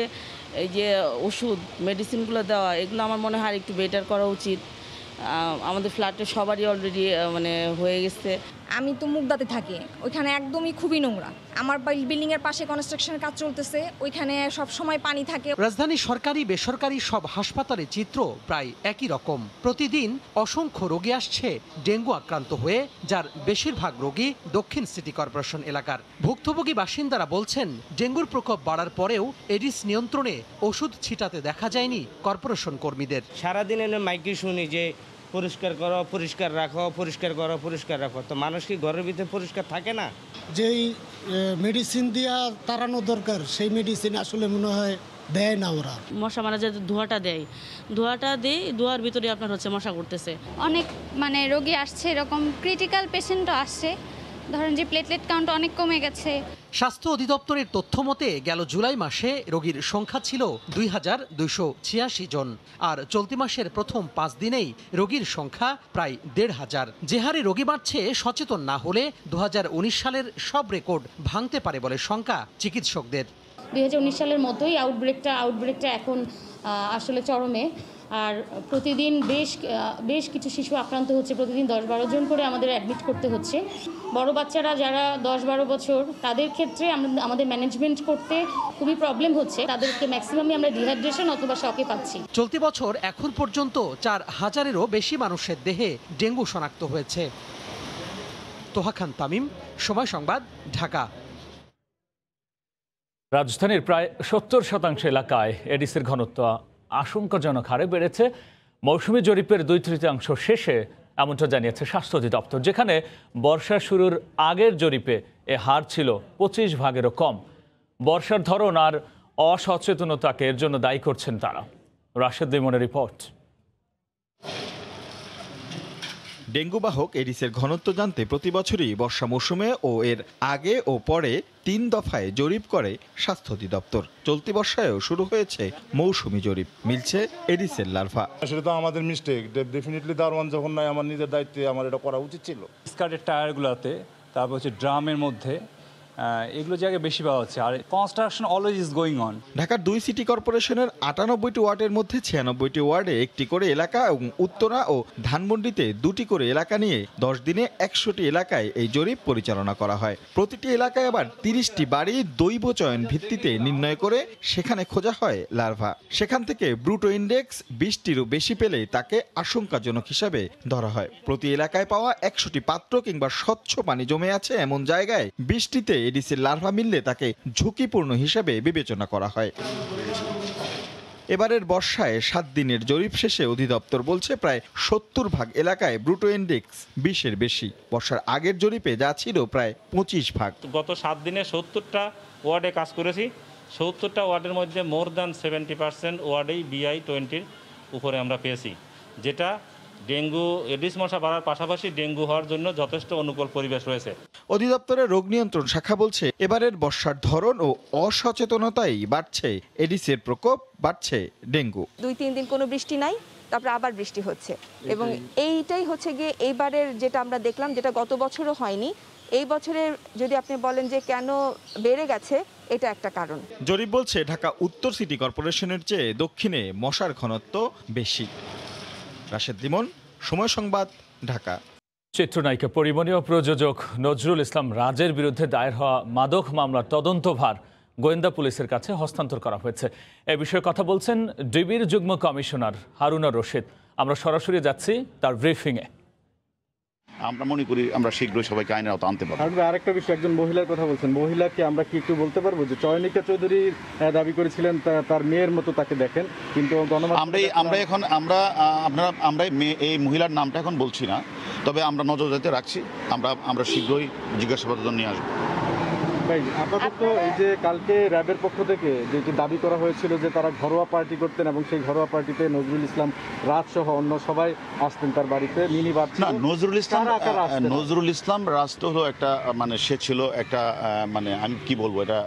এই যে ওষুধ মেডিসিনগুলো দেওয়া, এগুলো আমার মনে হয় একটু বেটার করা উচিত। আমাদের ফ্ল্যাটে সবারই অলরেডি হয়ে গেছে। আমি তো মুগদাতে থাকি, ওইখানে একদমই খুবই নোংরা। আমার বিল্ডিং এর পাশে কনস্ট্রাকশনের কাজ চলতেছে, ওইখানে সব সময় পানি থাকে। রাজধানীর সরকারি বেসরকারি সব হাসপাতালের চিত্র প্রায় একই রকম। প্রতিদিন অসংখ্য রোগী আসছে ডেঙ্গু আক্রান্ত হয়ে, যার বেশিরভাগ রোগী দক্ষিণ সিটি কর্পোরেশন এলাকার। ভুক্তভোগী বাসিন্দারা বলছেন, ডেঙ্গুর প্রকোপ বাড়ার পরেও এডিস নিয়ন্ত্রণে ওষুধ ছিটাতে দেখা যায়নি কর্পোরেশন কর্মীদের। সারাদিন এনে মাইকে শুনি যে পরিষ্কার করো, পরিষ্কার রাখো, পরিষ্কার করো, পরিষ্কার রাখো। তো মানুষ কি ঘরের ভিতরে পরিষ্কার থাকে না? যেই মেডিসিন দিয়া তাড়ানো দরকার সেই মেডিসিন আসলে মনে হয় দেয় না ওরা। মশা মারা যে ধোঁয়াটা দেয়, ধোঁয়ার ভিতরে আপনার হচ্ছে মশা করতেছে। অনেক রোগী আসছে, এরকম ক্রিটিক্যাল পেশেন্টও আসছে, ধরেন যে প্লেটলেট কাউন্ট অনেক কমে গেছে। স্বাস্থ্য অধিদপ্তরের তথ্য মতে গেল জুলাই মাসে রোগীর সংখ্যা ছিল ২,২৮৬ জন, আর চলতি মাসের প্রথম ৫ দিনেই রোগীর সংখ্যা প্রায় ১,৫০০। যে হারে রোগী বাড়ছে, সচেতন না হলে ২০১৯ সালের সব রেকর্ড ভাঙতে পারে বলে শঙ্কা চিকিৎসকদের। ২০১৯ সালের মতোই আউটব্রেকটা এখন আসলে চরমে। আর প্রতিদিন বেশ কিছু শিশু আক্রান্ত হচ্ছে, প্রতিদিন ১০-১২ জন করে আমাদের অ্যাডমিট করতে হচ্ছে। বড় বাচ্চারা যারা ১০-১২ বছর, তাদের ক্ষেত্রে আমাদের ম্যানেজমেন্ট করতে খুবই প্রবলেম হচ্ছে। তাদেরকে ম্যাক্সিমামই আমরা ডিহাইড্রেশন অথবা শকে পাচ্ছি। চলতি বছর এখন পর্যন্ত ৪,০০০-এরও বেশি মানুষের দেহে ডেঙ্গু শনাক্ত হয়েছে। তোহা খান তামিম, সময় সংবাদ, ঢাকা। রাজধানীর প্রায় ৭০% এলাকায় এডিসের ঘনত্ব আশঙ্কাজনক হারে বেড়েছে। মৌসুমি জরিপের ২/৩ শেষে এমনটা জানিয়েছে স্বাস্থ্য অধিদপ্তর, যেখানে বর্ষা শুরুর আগের জরিপে এ হার ছিল ২৫ ভাগেরও কম। বর্ষার ধরন আর অসচেতনতাকে এর জন্য দায়ী করছেন তারা। রাশেদ লিমনের রিপোর্ট। ডেঙ্গু বাহক এডিসের ঘনত্ব জানতে প্রতি বছরই বর্ষা মৌসুমে ও এর আগে ও পরে ৩ দফায় জরিপ করে স্বাস্থ্য অধিদপ্তর। চলতি বর্ষায়ও শুরু হয়েছে মৌসুমি জরিপ, মিলছে এডিসের লার্ভা। সেটা তো আমাদের মিস্টেক, ডেফিনেটলি দারোয়ান যখন নাই আমার নিজের দায়িত্বে আমার এটা করা উচিত ছিল। স্কার্টের টায়ারগুলোতে, তারপর হচ্ছে ড্রামের মধ্যে, এগুলো জায়গায় বেশি পাওয়া হচ্ছে। আর construction always is going on. ঢাকার ২ সিটি কর্পোরেশনের ৯৮টি ওয়ার্ডের মধ্যে ৯৬টি ওয়ার্ডে ১টি করে এলাকা এবং উত্তরা ও ধানমন্ডিতে ২টি করে এলাকা নিয়ে ১০ দিনে ১০০টি এলাকায় এই জরিপ পরিচালনা করা হয়। প্রতিটি এলাকায় আবার ৩০টি বাড়ি দৈব চয়ন ভিত্তিতে নির্ণয় করে সেখানে খোঁজা হয় লার্ভা। সেখান থেকে ব্রুটো ইন্ডেক্স ২০টিরও বেশি পেলে তাকে আশঙ্কাজনক হিসাবে ধরা হয়। প্রতি এলাকায় পাওয়া ১০০টি পাত্র কিংবা স্বচ্ছ পানি জমে আছে এমন জায়গায় ২০টিতে এডিসের লার্ভা মিললে তাকে ঝুঁকিপূর্ণ হিসেবে বিবেচনা করা হয়। এবারের বর্ষায় ৭ দিনের জরিপ শেষে অধিদপ্তর বলছে প্রায় ৭০ ভাগ এলাকায় ব্রুটো ইন্ডেক্স ২০-এর বেশি। বর্ষার আগের জরিপে যা ছিল প্রায় ২৫ ভাগ। গত ৭ দিনে ৭০টা ওয়ার্ডে কাজ করেছি। ৭০টা ওয়ার্ডের মধ্যে মোর দ্যান 70% ওয়ার্ডেই BI-20 উপরে আমরা পেয়েছি, যেটা ডেঙ্গু এডিস মশা বাড়ার পাশাপাশি ডেঙ্গু হওয়ার জন্য যথেষ্ট অনুকূল পরিবেশ রয়েছে। অধিদপ্তরের রোগ নিয়ন্ত্রণ শাখা বলছে এবারের বর্ষার ধরন ও অসচেতনতাই বাড়ছে এডিসের প্রকোপ, বাড়ছে ডেঙ্গু। ২-৩ দিন কোনো বৃষ্টি নাই, তারপরে আবার বৃষ্টি হচ্ছে, এবং এইটাই হচ্ছে গিয়ে এইবারের যেটা আমরা দেখলাম, যেটা গত বছরও হয়নি। এই বছরের যদি আপনি বলেন যে কেন বেড়ে গেছে, এটা একটা কারণ। জরিপ বলছে ঢাকা উত্তর সিটি কর্পোরেশনের চেয়ে দক্ষিণে মশার ঘনত্ব বেশি। রাশেদ লিমন, সময় সংবাদ, ঢাকা। চিত্রনায়িকা পরিমণি ও প্রযোজক নজরুল ইসলাম রাজের বিরুদ্ধে দায়ের হওয়া মাদক মামলার তদন্তভার গোয়েন্দা পুলিশের কাছে হস্তান্তর করা হয়েছে। এ বিষয়ে কথা বলছেন ডিবির যুগ্ম কমিশনার হারুনা রশিদ। আমরা সরাসরি যাচ্ছি তার ব্রিফিংয়ে। আমরা মনে করি আমরা শীঘ্রই সবাইকে আইনের আওতায় আনতে পারবো। আরেকটা বিষয়, একজন মহিলার কথা বলছেন, মহিলাকে আমরা কি একটু বলতে পারবো যে চয়নিকা চৌধুরী দাবি করেছিলেন তার মেয়ের মতো তাকে দেখেন, কিন্তু আমরা এই মহিলার নামটা এখন বলছি না, তবে আমরা নজরদারিতে রাখছি। আমরা শীঘ্রই জিজ্ঞাসাবাদের জন্য নিয়ে আসবো। ভাই, আপাতত এই যে কালকে র্যাবের পক্ষ থেকে যেটি দাবি করা হয়েছিল যে তারা ঘরোয়া পার্টি করতেন এবং সেই ঘরোয়া পার্টিতে নজরুল ইসলাম রাজ সহ অন্য সবাই আসতেন তার বাড়িতে, মিনি বার। না, নজরুল ইসলাম রাজ তো হলো একটা সে ছিল একটা আমি কি বলবো, এটা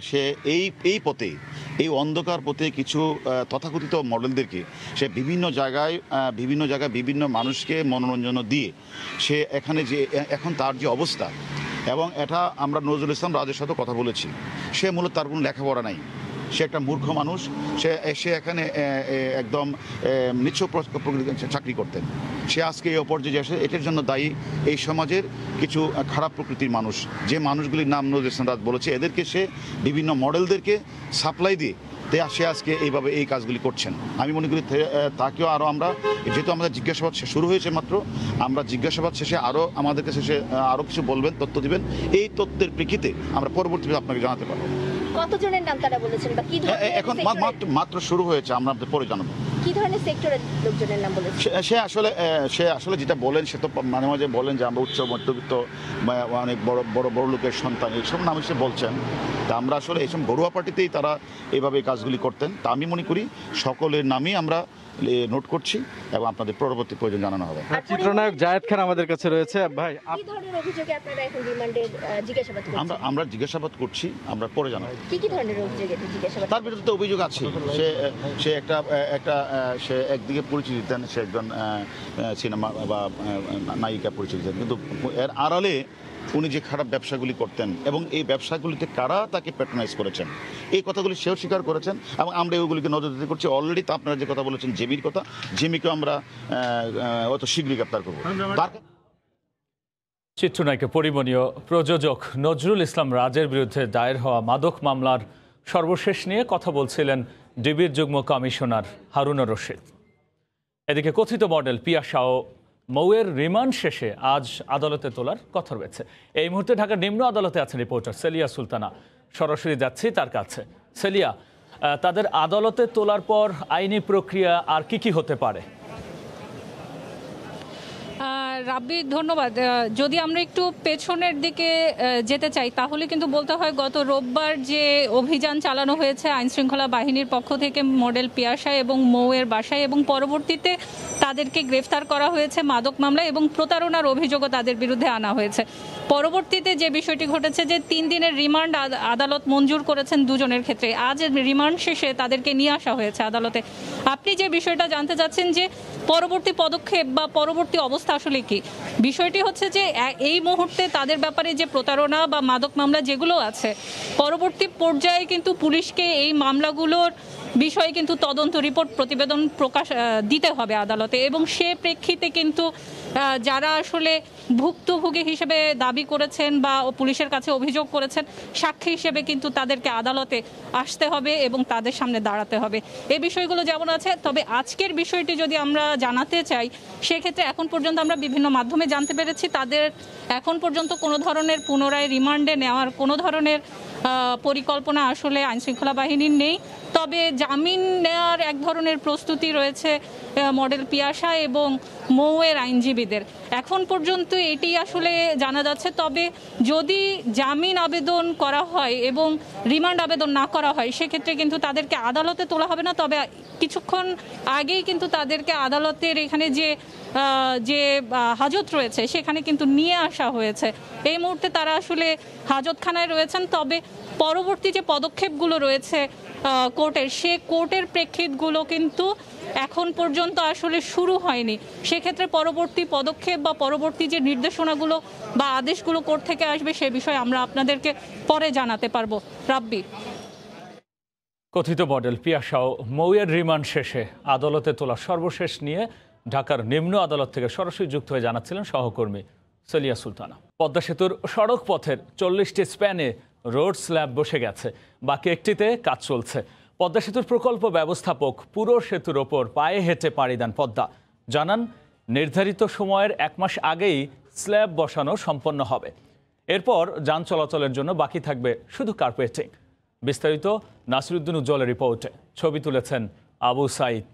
সে এই পথে, এই অন্ধকার পথে কিছু তথাকথিত মডেলদেরকে সে বিভিন্ন জায়গায় বিভিন্ন মানুষকে মনোরঞ্জন দিয়ে সে এখানে যে এখন তার যে অবস্থা, এবং এটা আমরা নজরুল ইসলাম রাজের সাথে কথা বলেছি, সে মূলত তার কোনো লেখাপড়া নাই, সে একটা মূর্খ মানুষ, সে এখানে একদম নিচ্ছ প্রকৃতির চাকরি করতেন। সে আজকে এই অপর্যায়ে আসে, এটার জন্য দায়ী এই সমাজের কিছু খারাপ প্রকৃতির মানুষ, যে মানুষগুলির নাম নজরুল ইসলাম রাজ বলেছে। এদেরকে সে বিভিন্ন মডেলদেরকে সাপ্লাই দিয়ে সে আজকে এইভাবে এই কাজগুলি করছেন। আমি মনে করি তাকেও আরও আমরা, যেহেতু আমাদের জিজ্ঞাসাবাদ শুরু হয়েছে মাত্র, আমরা জিজ্ঞাসাবাদ শেষে আরও আমাদের কাছে সে আরও কিছু বলবেন, তথ্য দিবেন। এই তথ্যের প্রেক্ষিতে আমরা পরবর্তীতে আপনাকে জানাতে পারবো। কতজনের নাম তারা বলেছেন বা কি ধরনের? এখন মাত্র শুরু হয়েছে, আমরা আপনাদের পরে জানাবো। কি ধরনের সেক্টরের লোকজনের নাম বলেছেন? সে আসলে যেটা বলেন, সে তো মাঝে মাঝে বলেন যে আমরা উচ্চ মধ্যবিত্ত অনেক বড় লোকের সন্তান, এইসব নাম সে বলছেন। তা আমরা আসলে এইসব ঘরোয়া পার্টিতেই তারা এইভাবে কাজগুলি করতেন। তা আমি মনে করি সকলের নামই আমরা নোট করছি এবং আপনাদের পরবর্তী প্রয়োজন জানানো হবে। চিত্রনায়ক জায়েদ খান আমাদের কাছে রয়েছে। ভাই, কি ধরনের অভিযোগে আপনারা এখন রিমান্ডে জিজ্ঞাসাবাদ করছেন? আমরা জিজ্ঞাসাবাদ করছি, আমরা পরে জানাবো। কি ধরনের অভিযোগে জিজ্ঞাসাবাদ? তার বিরুদ্ধে তো অভিযোগ আছে, সে সে একদিকে পরিচিতি দিতেন, সে একজন সিনেমা বা নায়িকা পরিচিতি দিতেন, কিন্তু এর আড়ালে উনি যে খারাপ ব্যবসাগুলি করতেন এবং এই ব্যবসাগুলিতে কারা তাকে প্যাট্রোনাইজ করেছেন, এই কথাগুলি সেও স্বীকার করেছেন এবং আমরা ওগুলিকে নজরদারি করছি। অলরেডি তো আপনারা যে কথা বলেছেন জেমির কথা, জেমিকে আমরা অত শীঘ্রই গ্রেপ্তার করবো। চিত্রনায়িকা পরিমণীয় প্রযোজক নজরুল ইসলাম রাজের বিরুদ্ধে দায়ের হওয়া মাদক মামলার সর্বশেষ নিয়ে কথা বলছিলেন ডিবির যুগ্ম কমিশনার হারুনুর রশিদ। এদিকে কথিত মডেল পিয়াসা ও মৌয়ের রিমান্ড শেষে আজ আদালতে তোলার কথা রয়েছে। এই মুহূর্তে ঢাকার নিম্ন আদালতে আছেন রিপোর্টার সেলিয়া সুলতানা। সরাসরি যাচ্ছি তার কাছে। সেলিয়া, তাদের আদালতে তোলার পর আইনি প্রক্রিয়া আর কি হতে পারে? রাব্বি, ধন্যবাদ। যদি আমরা একটু পেছনের দিকে যেতে চাই তাহলে কিন্তু বলতে হয় গত রোববার যে অভিযান চালানো হয়েছে আইনশৃঙ্খলা বাহিনীর পক্ষ থেকে মডেল পিয়াসা এবং মৌয়ের বাসায়, এবং পরবর্তীতে তাদেরকে গ্রেফতার করা হয়েছে মাদক মামলায় এবং প্রতারণার অভিযোগও তাদের বিরুদ্ধে আনা হয়েছে। পরবর্তীতে যে বিষয়টি ঘটেছে যে 3 দিনের রিমান্ড আদালত মঞ্জুর করেছেন দুজনের ক্ষেত্রে। আজ রিমান্ড শেষে তাদেরকে নিয়ে আসা হয়েছে আদালতে। আপনি যে বিষয়টা জানতে চাচ্ছেন যে পরবর্তী পদক্ষেপ বা পরবর্তী অবস্থা আসলে কি, বিষয়টি হচ্ছে যে এই মুহূর্তে তাদের ব্যাপারে যে প্রতারণা বা মাদক মামলা যেগুলো আছে, পরবর্তী পর্যায়ে কিন্তু পুলিশকে এই মামলাগুলোর বিষয়ে কিন্তু তদন্ত রিপোর্ট প্রতিবেদন দিতে হবে আদালতে, এবং সে প্রেক্ষিতে কিন্তু যারা আসলে ভুক্তভোগী হিসেবে দাবি করেছেন বা পুলিশের কাছে অভিযোগ করেছেন, সাক্ষী হিসেবে কিন্তু তাদেরকে আদালতে আসতে হবে এবং তাদের সামনে দাঁড়াতে হবে। এই বিষয়গুলো যেমন আছে, তবে আজকের বিষয়টি যদি আমরা জানাতে চাই সেক্ষেত্রে এখন পর্যন্ত আমরা বিভিন্ন মাধ্যমে জানতে পেরেছি তাদের এখন পর্যন্ত কোনো ধরনের পুনরায় রিমান্ডে নেওয়ার কোনো ধরনের পরিকল্পনা আসলে আইনশৃঙ্খলা বাহিনীর নেই। তবে জামিন নেওয়ার এক ধরনের প্রস্তুতি রয়েছে মডেল পিয়াসা এবং মৌয়ের আইনজীবীদের। এখন পর্যন্ত এটি আসলে জানা যাচ্ছে। তবে যদি জামিন আবেদন করা হয় এবং রিমান্ড আবেদন না করা হয় সেক্ষেত্রে কিন্তু তাদেরকে আদালতে তোলা হবে না। তবে কিছুক্ষণ আগেই কিন্তু তাদেরকে আদালতের এখানে যে হাজত রয়েছে সেখানে কিন্তু নিয়ে আসা হয়েছে। এই মুহূর্তে তারা আসলে হাজতখানায় রয়েছেন। তবে পরবর্তী যে পদক্ষেপগুলো রয়েছে কোর্টের, সে কোর্টের প্রেক্ষিতগুলো কিন্তু এখন পর্যন্ত আসলে শুরু হয়নি। সেক্ষেত্রে পরবর্তী পদক্ষেপ বা পরবর্তী যে নির্দেশনাগুলো বা আদেশগুলো কোর্ট থেকে আসবে সে বিষয়ে আমরা আপনাদেরকে পরে জানাতে পারবো। রাব্বি, কথিত মডেল পিয়াসা ও মৌয়ের রিমান্ড শেষে আদালতে তোলা সর্বশেষ নিয়ে ঢাকার নিম্ন আদালত থেকে সরাসরি যুক্ত হয়ে জানাচ্ছিলেন সহকর্মী সেলিয়া সুলতানা। পদ্মা সেতুর সড়ক পথের 40টি স্প্যানে রোড স্ল্যাব বসে গেছে, বাকি একটিতে কাজ চলছে। পদ্মা সেতুর প্রকল্প ব্যবস্থাপক পুরো সেতুর ওপর পায়ে হেঁটে পাড়ি দেন পদ্মা। জানান নির্ধারিত সময়ের 1 মাস আগেই স্ল্যাব বসানো সম্পন্ন হবে। এরপর যান চলাচলের জন্য বাকি থাকবে শুধু কার্পেটিং। বিস্তারিত নাসিরুদ্দিন উজ্জ্বলের রিপোর্টে, ছবি তুলেছেন আবু সাইদ।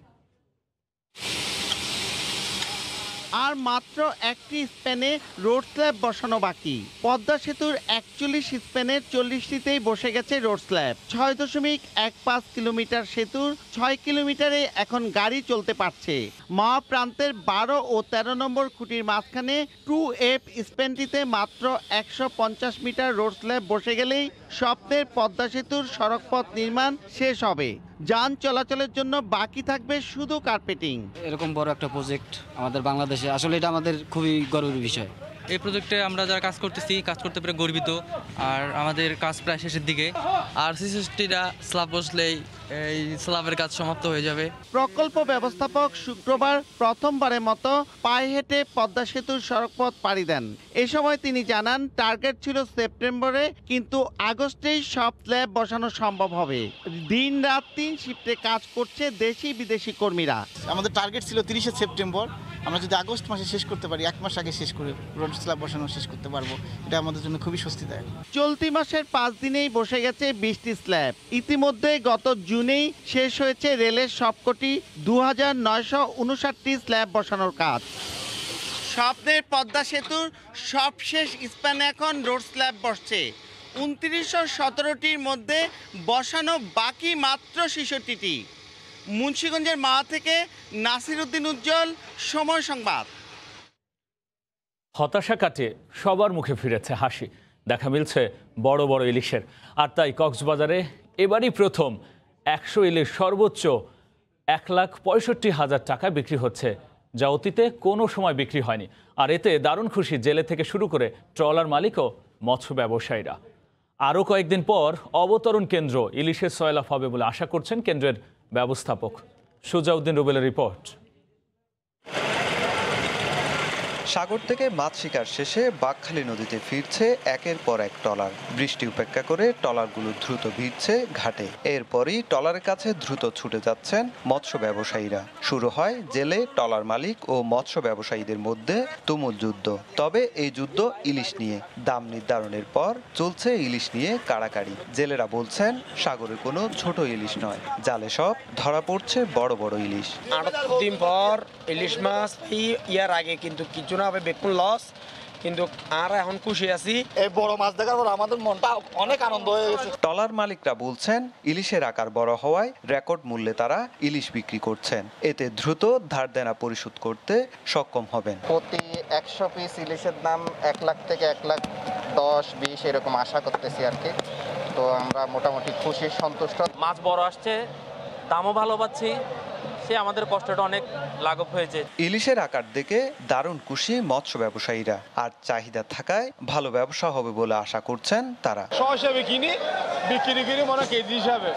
আর মাত্র একটি স্প্যানে রোড স্ল্যাব বসানো বাকি। পদ্মা সেতুর 41 স্প্যানের 40টিতেই বসে গেছে রোড স্ল্যাব। 6.15 কিলোমিটার সেতুর 6 কিলোমিটারে এখন গাড়ি চলতে পারছে। মহাপ্রান্তের 12 ও 13 নম্বর খুঁটির মাঝখানে 2F স্প্যানটিতে মাত্র 150 মিটার রোড স্ল্যাব বসে গেলেই স্বপ্নের পদ্মা সেতুর সড়কপথ নির্মাণ শেষ হবে। যান চলাচলের জন্য বাকি থাকবে শুধু কার্পেটিং। এরকম বড় একটা প্রজেক্ট আমাদের বাংলাদেশে, আসলে এটা আমাদের খুবই গর্বের বিষয়। এই প্রজেক্টে আমরা যারা কাজ করতেছি, কাজ করতে পেরে গর্বিত। আর আমাদের কাজ প্রায় শেষের দিকে। আর সিসিটিরা স্ল্যাব বসলেই এই স্ল্যাবের কাজ সমাপ্ত হয়ে যাবে। প্রকল্প ব্যবস্থাপক শুক্রবার প্রথমবারের মতো পায়ে হেঁটে পদ্মা সেতুর সড়কপথ পাড়ি দেন। এ সময় তিনি জানান, টার্গেট ছিল সেপ্টেম্বরে, কিন্তু আগস্টেই সব স্ল্যাব বসানো সম্ভব হবে। দিন রাত 3 শিফটে কাজ করছে দেশি বিদেশি কর্মীরা। আমাদের টার্গেট ছিল 30শে সেপ্টেম্বর। আমরা যদি আগস্ট মাসে শেষ করতে পারি, 1 মাস আগে শেষ করে রোড স্ল্যাব বসানো শেষ করতে পারবো, এটা আমাদের জন্য খুবই স্বস্তিদায়ক। চলতি মাসের 5 দিনেই বসে গেছে 20টি স্ল্যাব। ইতিমধ্যে গত জুনেই শেষ হয়েছে রেলের সবকটি 2959টি স্ল্যাব বসানোর কাজ। স্বপ্নের পদ্মা সেতুর সবশেষ স্প্যানে এখন রোড স্ল্যাব বসছে। 2917টির মধ্যে বসানো বাকি মাত্র 66টি। মুন্সিগঞ্জের মাওয়া থেকে নাসির উদ্দিন উজ্জ্বল, সময় সংবাদ। হতাশা কাটিয়ে সবার মুখে ফিরেছে হাসি, দেখা মিলছে বড় বড় ইলিশের। আর তাই কক্সবাজারে এবারই প্রথম 100 ইলিশ সর্বোচ্চ 1,65,000 টাকা বিক্রি হচ্ছে, যা অতীতে কোনো সময় বিক্রি হয়নি। আর এতে দারুণ খুশি জেলে থেকে শুরু করে ট্রলার মালিক ও মৎস্য ব্যবসায়ীরা। আরও কয়েকদিন পর অবতরণ কেন্দ্র ইলিশের সয়লাভ হবে বলে আশা করছেন কেন্দ্রের ব্যবস্থাপক। সুজাউদ্দিন রুবেলের রিপোর্ট। সাগর থেকে মাছ শিকার শেষে বাঁকখালী নদীতে ফিরছে একের পর এক ট্রলার। বৃষ্টি উপেক্ষা করে ট্রলারগুলো দ্রুত ভিড়ছে ঘাটে। এরপরই ট্রলারের কাছে দ্রুত ছুটে যাচ্ছেন মৎস্য ব্যবসায়ীরা। শুরু হয় জেলে, ট্রলার মালিক ও মৎস্য ব্যবসায়ীদের মধ্যে তুমুল যুদ্ধ। তবে এই যুদ্ধ ইলিশ নিয়ে। দাম নির্ধারণের পর চলছে ইলিশ নিয়ে কাড়াকাড়ি। জেলেরা বলছেন, সাগরের কোনো ছোট ইলিশ নয়, জালে সব ধরা পড়ছে বড় বড় ইলিশ। 8 দিন পর ইলিশ মাছ ইয়ার আগে কিন্তু কিছু না হবে বেকুন লস, কিন্তু আর এখন খুশি আছি। এই বড় মাছ দেখার পর আমাদের মনটা অনেক আনন্দ হয়ে গেছে। ট্রলার মালিকরা বলছেন, ইলিশের আকার বড় হওয়ায় রেকর্ড মূল্যে তারা ইলিশ বিক্রি করছেন। এতে দ্রুত ধার দেনা পরিশোধ করতে সক্ষম হবেন। প্রতি 100 পিস ইলিশের দাম 1 লাখ থেকে 1,10,20 এরকম আশা করতেছি আর কি। তো আমরা মোটামুটি খুশি, সন্তুষ্ট। মাছ বড় আসছে, দামও ভালো পাচ্ছি, সে আমাদের কষ্টটা অনেক লাঘব হয়েছে। ইলিশের আকার দেখে দারুণ খুশি মৎস্য ব্যবসায়ীরা। আর চাহিদা থাকায় ভালো ব্যবসা হবে বলে আশা করছেন তারা। হিসাবে কিনি, বিক্রি করি মনে কেজি হিসাবে।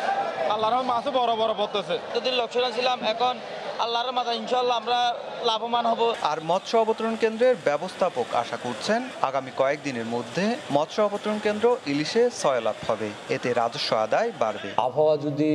আল্লাহর মাছও বড় বড় পড়তেছে। যদি লক্ষ্য ছিলাম, এখন আল্লাহর মাথা ইনশাআল্লাহ আমরা লাভবান হব। আর মৎস্য অবতরণ কেন্দ্রের ব্যবস্থাপক আশা করছেন, আগামী কয়েকদিনের মধ্যে মৎস্য অবতরণ কেন্দ্র ইলিশে সয়লাভ হবে। এতে রাজস্ব আদায় বাড়বে। আবহাওয়া যদি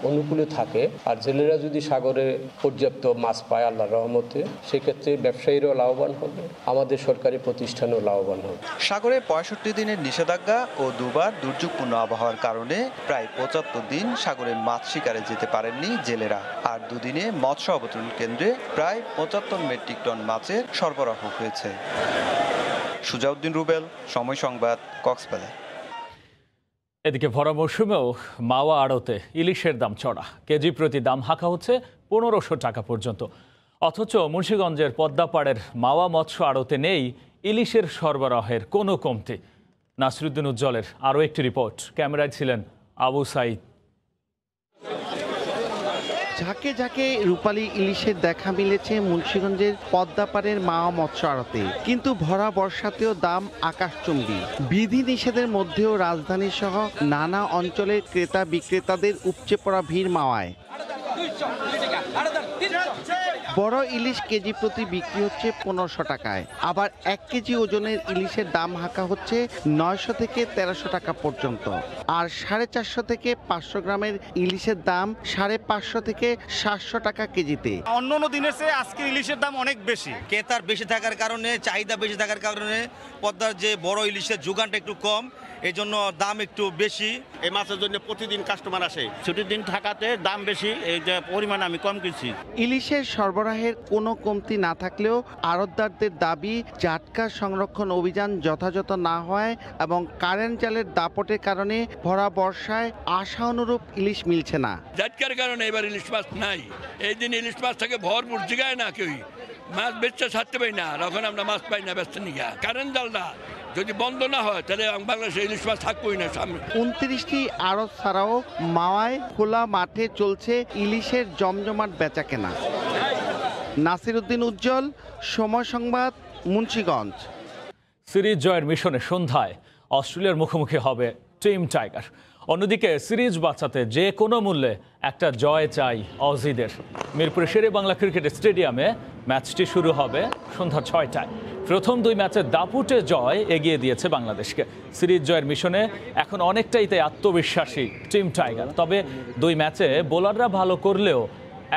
অনুকূলে থাকে আর জেলেরা যদি সাগরে পর্যাপ্ত মাছ পায় আল্লাহর রহমতে, সেক্ষেত্রে ব্যবসায়ীরাও লাভবান হবে, আমাদের সরকারি প্রতিষ্ঠানও লাভবান হবে। সাগরে 65 দিনের নিষেধাজ্ঞা ও দুবার দুর্যোগপূর্ণ আবহাওয়ার কারণে প্রায় 75 দিন সাগরে মাছ শিকারে যেতে পারেননি জেলেরা। আর দুদিনে মৎস্য অবতরণ কেন্দ্রে প্রায় 75 মেট্রিক টন মাছের সরবরাহ হয়েছে। সুজাউদ্দিন রুবেল, সময় সংবাদ, কক্সবাজার। এদিকে ভরা মৌসুমেও মাওয়া আড়তে ইলিশের দাম চড়া। কেজি প্রতি দাম হাঁকা হচ্ছে 1500 টাকা পর্যন্ত। অথচ মুন্সিগঞ্জের পদ্মাপাড়ের মাওয়া মৎস্য আড়তে নেই ইলিশের সরবরাহের কোনো কমতি। নাসিরুদ্দিন উজ্জ্বলের আরও একটি রিপোর্ট। ক্যামেরায় ছিলেন আবু সাইদ। ঝাঁকে ঝাঁকে রূপালী ইলিশের দেখা মিলেছে মুন্সিগঞ্জের পদ্মাপাড়ের মাওয়া মৎস্য আড়তে, কিন্তু ভরা বর্ষাতেও দাম আকাশচুম্বী। বিধি নিষেধের মধ্যেও রাজধানী সহ নানা অঞ্চলের ক্রেতা বিক্রেতাদের উপচে পড়া ভিড় মাওয়ায়। বড় ইলিশ কেজি প্রতি বিক্রি হচ্ছে 1500 টাকায়। আবার 1 কেজি ওজনের ইলিশের দাম হাঁকা হচ্ছে 900 থেকে 1300 টাকা পর্যন্ত। আর 450 থেকে 500 গ্রামের ইলিশের দাম 550 থেকে 700 টাকা কেজিতে। অন্য দিনের চেয়ে আজকে ইলিশের দাম অনেক বেশি। ক্রেতার বেশি থাকার কারণে, চাহিদা বেশি থাকার কারণে পদ্মার যে বড় ইলিশের যোগানটা একটু কম, এই জন্য দাম একটু বেশি। এই মাছের জন্য প্রতিদিন কাস্টমার আসে, ছুটির দিন থাকাতে দাম বেশি, এই যে পরিমাণ আমি কম কিনছি। ইলিশের সরবরাহের কোনো কমতি না থাকলেও আড়তদারদের দাবি, জাটকা সংরক্ষণ অভিযান যথাযথ না হয় এবং কারেন্ট জালের দাপটের কারণে ভরা বর্ষায় আশা অনুরূপ ইলিশ মিলছে না। জাটকার কারণে এবার ইলিশ মাছ নাই। এই দিন ইলিশ মাছ থেকে ভরপুর জিগায় না, কেউ মাছ বেচতে ছাড়তে পারি না, তখন আমরা মাছ পাই না ব্যস্ত নিয়ে। কারেন্ট জালটা যদি বন্ধ না হয় তাহলে বাংলাদেশে ইলিশ মাছ থাকবোই না সামনে। 29টি আড়ত ছাড়াও মাওয়ায় খোলা মাঠে চলছে ইলিশের জমজমাট বেচাকেনা। নাসিরুদ্দিন উজ্জ্বল, সময় সংবাদ, মুন্সিগঞ্জ। সিরিজ জয়ের মিশনে সন্ধ্যায় অস্ট্রেলিয়ার মুখোমুখি হবে টিম টাইগার। অন্যদিকে সিরিজ বাঁচাতে যে কোনো মূল্যে একটা জয় চাই অজিদের। মিরপুরের শেরে বাংলা ক্রিকেট স্টেডিয়ামে ম্যাচটি শুরু হবে সন্ধ্যা 6টায়। প্রথম 2 ম্যাচের দাপুটে জয় এগিয়ে দিয়েছে বাংলাদেশকে। সিরিজ জয়ের মিশনে এখন অনেকটাই তাই আত্মবিশ্বাসী টিম টাইগার। তবে 2 ম্যাচে বোলাররা ভালো করলেও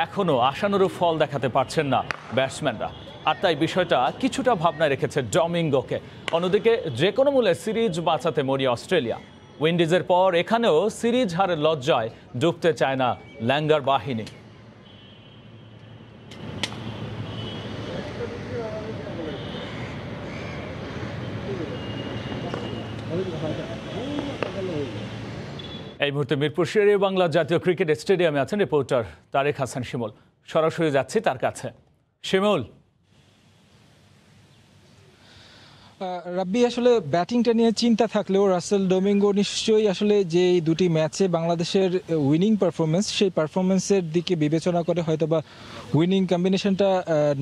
এখনও আশানুরূপ ফল দেখাতে পারছেন না ব্যাটসম্যানরা, আর তাই বিষয়টা কিছুটা ভাবনায় রেখেছে ডমিঙ্গোকে। অন্যদিকে যে কোনো মূল্যে সিরিজ বাঁচাতে মরিয়া অস্ট্রেলিয়া। উইন্ডিজের পর এখানেও সিরিজ হারের লজ্জায় ডুবতে চায় না ল্যাঙ্গার বাহিনী। এই মুহূর্তে মিরপুর শেরে বাংলা জাতীয় ক্রিকেট স্টেডিয়ামে আছেন রিপোর্টার তারেক হাসান শিমুল। সরাসরি যাচ্ছি তার কাছে। শিমুল, রাব্বি, আসলে ব্যাটিংটা নিয়ে চিন্তা থাকলেও রাসেল ডোমিঙ্গো নিশ্চয়ই আসলে যে 2টি ম্যাচে বাংলাদেশের উইনিং পারফরমেন্স, সেই পারফরমেন্সের দিকে বিবেচনা করে হয়তোবা উইনিং কম্বিনেশনটা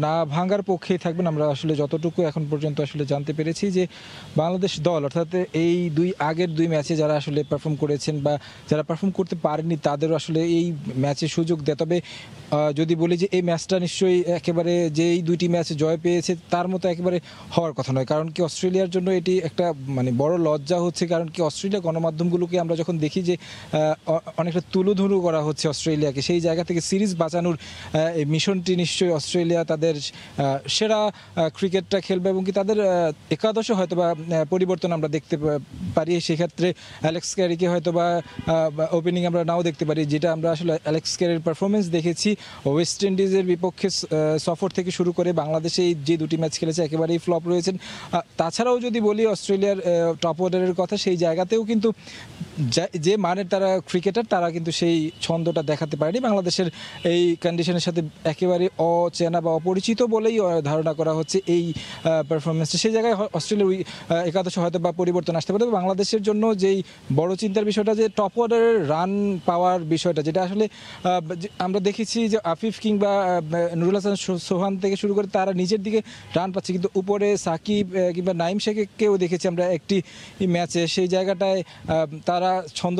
না ভাঙার পক্ষেই থাকবেন। আমরা আসলে যতটুকু এখন পর্যন্ত আসলে জানতে পেরেছি যে বাংলাদেশ দল অর্থাৎ এই আগের 2 ম্যাচে যারা আসলে পারফর্ম করেছেন বা যারা পারফর্ম করতে পারেননি তাদেরও আসলে এই ম্যাচে সুযোগ দেয়। তবে যদি বলি যে এই ম্যাচটা নিশ্চয়ই একেবারে যেই 2টি ম্যাচে জয় পেয়েছে তার মতো একেবারে হওয়ার কথা নয়। কারণ কি অস্ট্রেলিয়ার জন্য এটি একটা বড় লজ্জা হচ্ছে। কারণ কি অস্ট্রেলিয়া গণমাধ্যমগুলোকে আমরা যখন দেখি যে অনেকটা তুলোধুলো করা হচ্ছে অস্ট্রেলিয়াকে, সেই জায়গা থেকে সিরিজ বাঁচানোর এই মিশনটি নিশ্চয়ই অস্ট্রেলিয়া তাদের সেরা ক্রিকেটটা খেলবে এবং কি তাদের একাদশে হয়তোবা পরিবর্তন আমরা দেখতে পারি। সেক্ষেত্রে অ্যালেক্স ক্যারিকে হয়তোবা ওপেনিং আমরা নাও দেখতে পারি, যেটা আমরা আসলে অ্যালেক্স ক্যারির পারফরমেন্স দেখেছি ওয়েস্ট ইন্ডিজের বিপক্ষে সফর থেকে শুরু করে বাংলাদেশে যে 2টি ম্যাচ খেলেছে একেবারেই ফ্লপ রয়েছেন। তাছাড়াও যদি বলি অস্ট্রেলিয়ার টপ অর্ডারের কথা, সেই জায়গাতেও কিন্তু যে মানের তারা ক্রিকেটার তারা কিন্তু সেই ছন্দটা দেখাতে পারেনি। বাংলাদেশের এই কন্ডিশনের সাথে একেবারে অচেনা বা অপরিচিত বলেই ধারণা করা হচ্ছে এই পারফরমেন্সটা। সেই জায়গায় অস্ট্রেলিয়ার একাদশে হয়তো বা পরিবর্তন আসতে পারে। বাংলাদেশের জন্য যেই বড় চিন্তার বিষয়টা যে টপ অর্ডারের রান পাওয়ার বিষয়টা, যেটা আসলে আমরা দেখেছি যে আফিফ কিংবা নুরুল হাসান সোহান থেকে শুরু করে তারা নিচের দিকে রান পাচ্ছে, কিন্তু উপরে সাকিব কিংবা নাইম শেখকেও দেখেছি আমরা একটি ম্যাচে, সেই জায়গাটায় তারা ছন্দ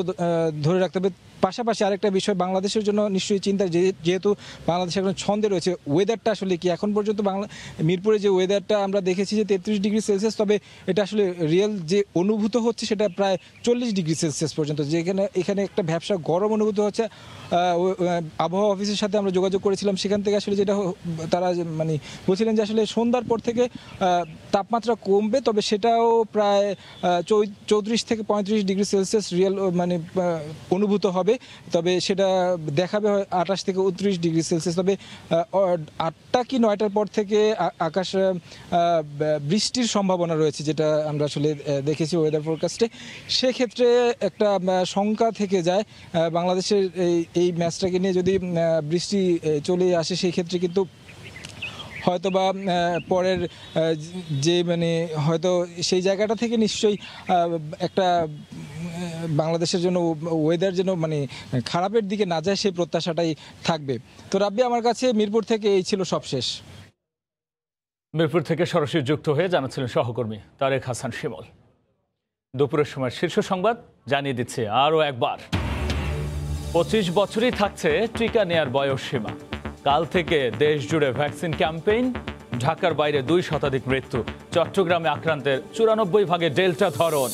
ধরে রাখতে হবে। পাশাপাশি আরেকটা বিষয় বাংলাদেশের জন্য নিশ্চয়ই চিন্তা, যেহেতু বাংলাদেশ এখন ছন্দে রয়েছে, ওয়েদারটা আসলে কি এখন পর্যন্ত মিরপুরে যে ওয়েদারটা আমরা দেখেছি যে 33 ডিগ্রি সেলসিয়াস, তবে এটা আসলে রিয়েল যে অনুভূত হচ্ছে সেটা প্রায় 40 ডিগ্রি সেলসিয়াস পর্যন্ত, যেখানে এখানে একটা ব্যবসা গরম অনুভূত হচ্ছে। আবহাওয়া অফিসের সাথে আমরা যোগাযোগ করেছিলাম, সেখান থেকে আসলে যেটা তারা বলছিলেন যে আসলে সন্ধ্যার পর থেকে তাপমাত্রা কমবে, তবে সেটাও প্রায় 34 থেকে 35 ডিগ্রি সেলসিয়াস রিয়েল অনুভূত হবে। তবে সেটা দেখাবে 28 থেকে 29 ডিগ্রি সেলসিয়াস। তবে 8টা কি 9টার পর থেকে আকাশ বৃষ্টির সম্ভাবনা রয়েছে, যেটা আমরা আসলে দেখেছি ওয়েদার ফোরকাস্টে। সেক্ষেত্রে একটা শঙ্কা থেকে যায় বাংলাদেশের এই ম্যাচটাকে নিয়ে, যদি বৃষ্টি চলে আসে সেই ক্ষেত্রে কিন্তু হয়তোবা পরের যে হয়তো সেই জায়গাটা থেকে নিশ্চয়ই একটা বাংলাদেশের জন্য ওয়েদার যেন খারাপের দিকে না যায় সেই প্রত্যাশাটাই থাকবে। তো রাব্বি, আমার কাছে মিরপুর থেকে এই ছিল সবশেষ। মিরপুর থেকে সরাসরি যুক্ত হয়ে জানাচ্ছিলেন সহকর্মী তারেক হাসান শিমুল। দুপুরের সময় শীর্ষ সংবাদ জানিয়ে দিচ্ছে আরও একবার। 25 বছরই থাকছে টিকা নেয়ার বয়সসীমা। কাল থেকে দেশ জুড়ে ভ্যাকসিন ক্যাম্পেইন। ঢাকার বাইরে 2 শতাধিক মৃত্যু। চট্টগ্রামে আক্রান্তের 94 ভাগে ডেল্টা ধরন।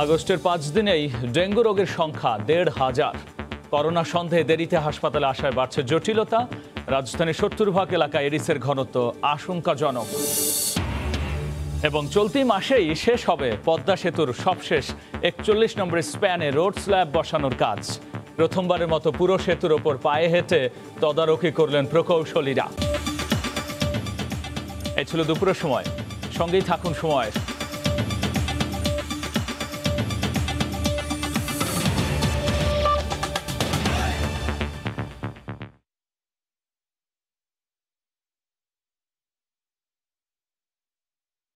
আগস্টের 5 দিনেই ডেঙ্গু রোগের সংখ্যা 1,500। করোনা সন্দেহে দেরিতে হাসপাতালে আসায় বাড়ছে জটিলতা। রাজধানীর 70 ভাগ এলাকায় এডিসের ঘনত্ব আশঙ্কাজনক। এবং চলতি মাসেই শেষ হবে পদ্মা সেতুর সবশেষ 41 নম্বরের স্প্যানে রোড স্ল্যাব বসানোর কাজ। প্রথমবারের মতো পুরো সেতুর ওপর পায়ে হেঁটে তদারকি করলেন প্রকৌশলীরা। এই ছিল দুপুরের সময়। সঙ্গেই থাকুন সময়।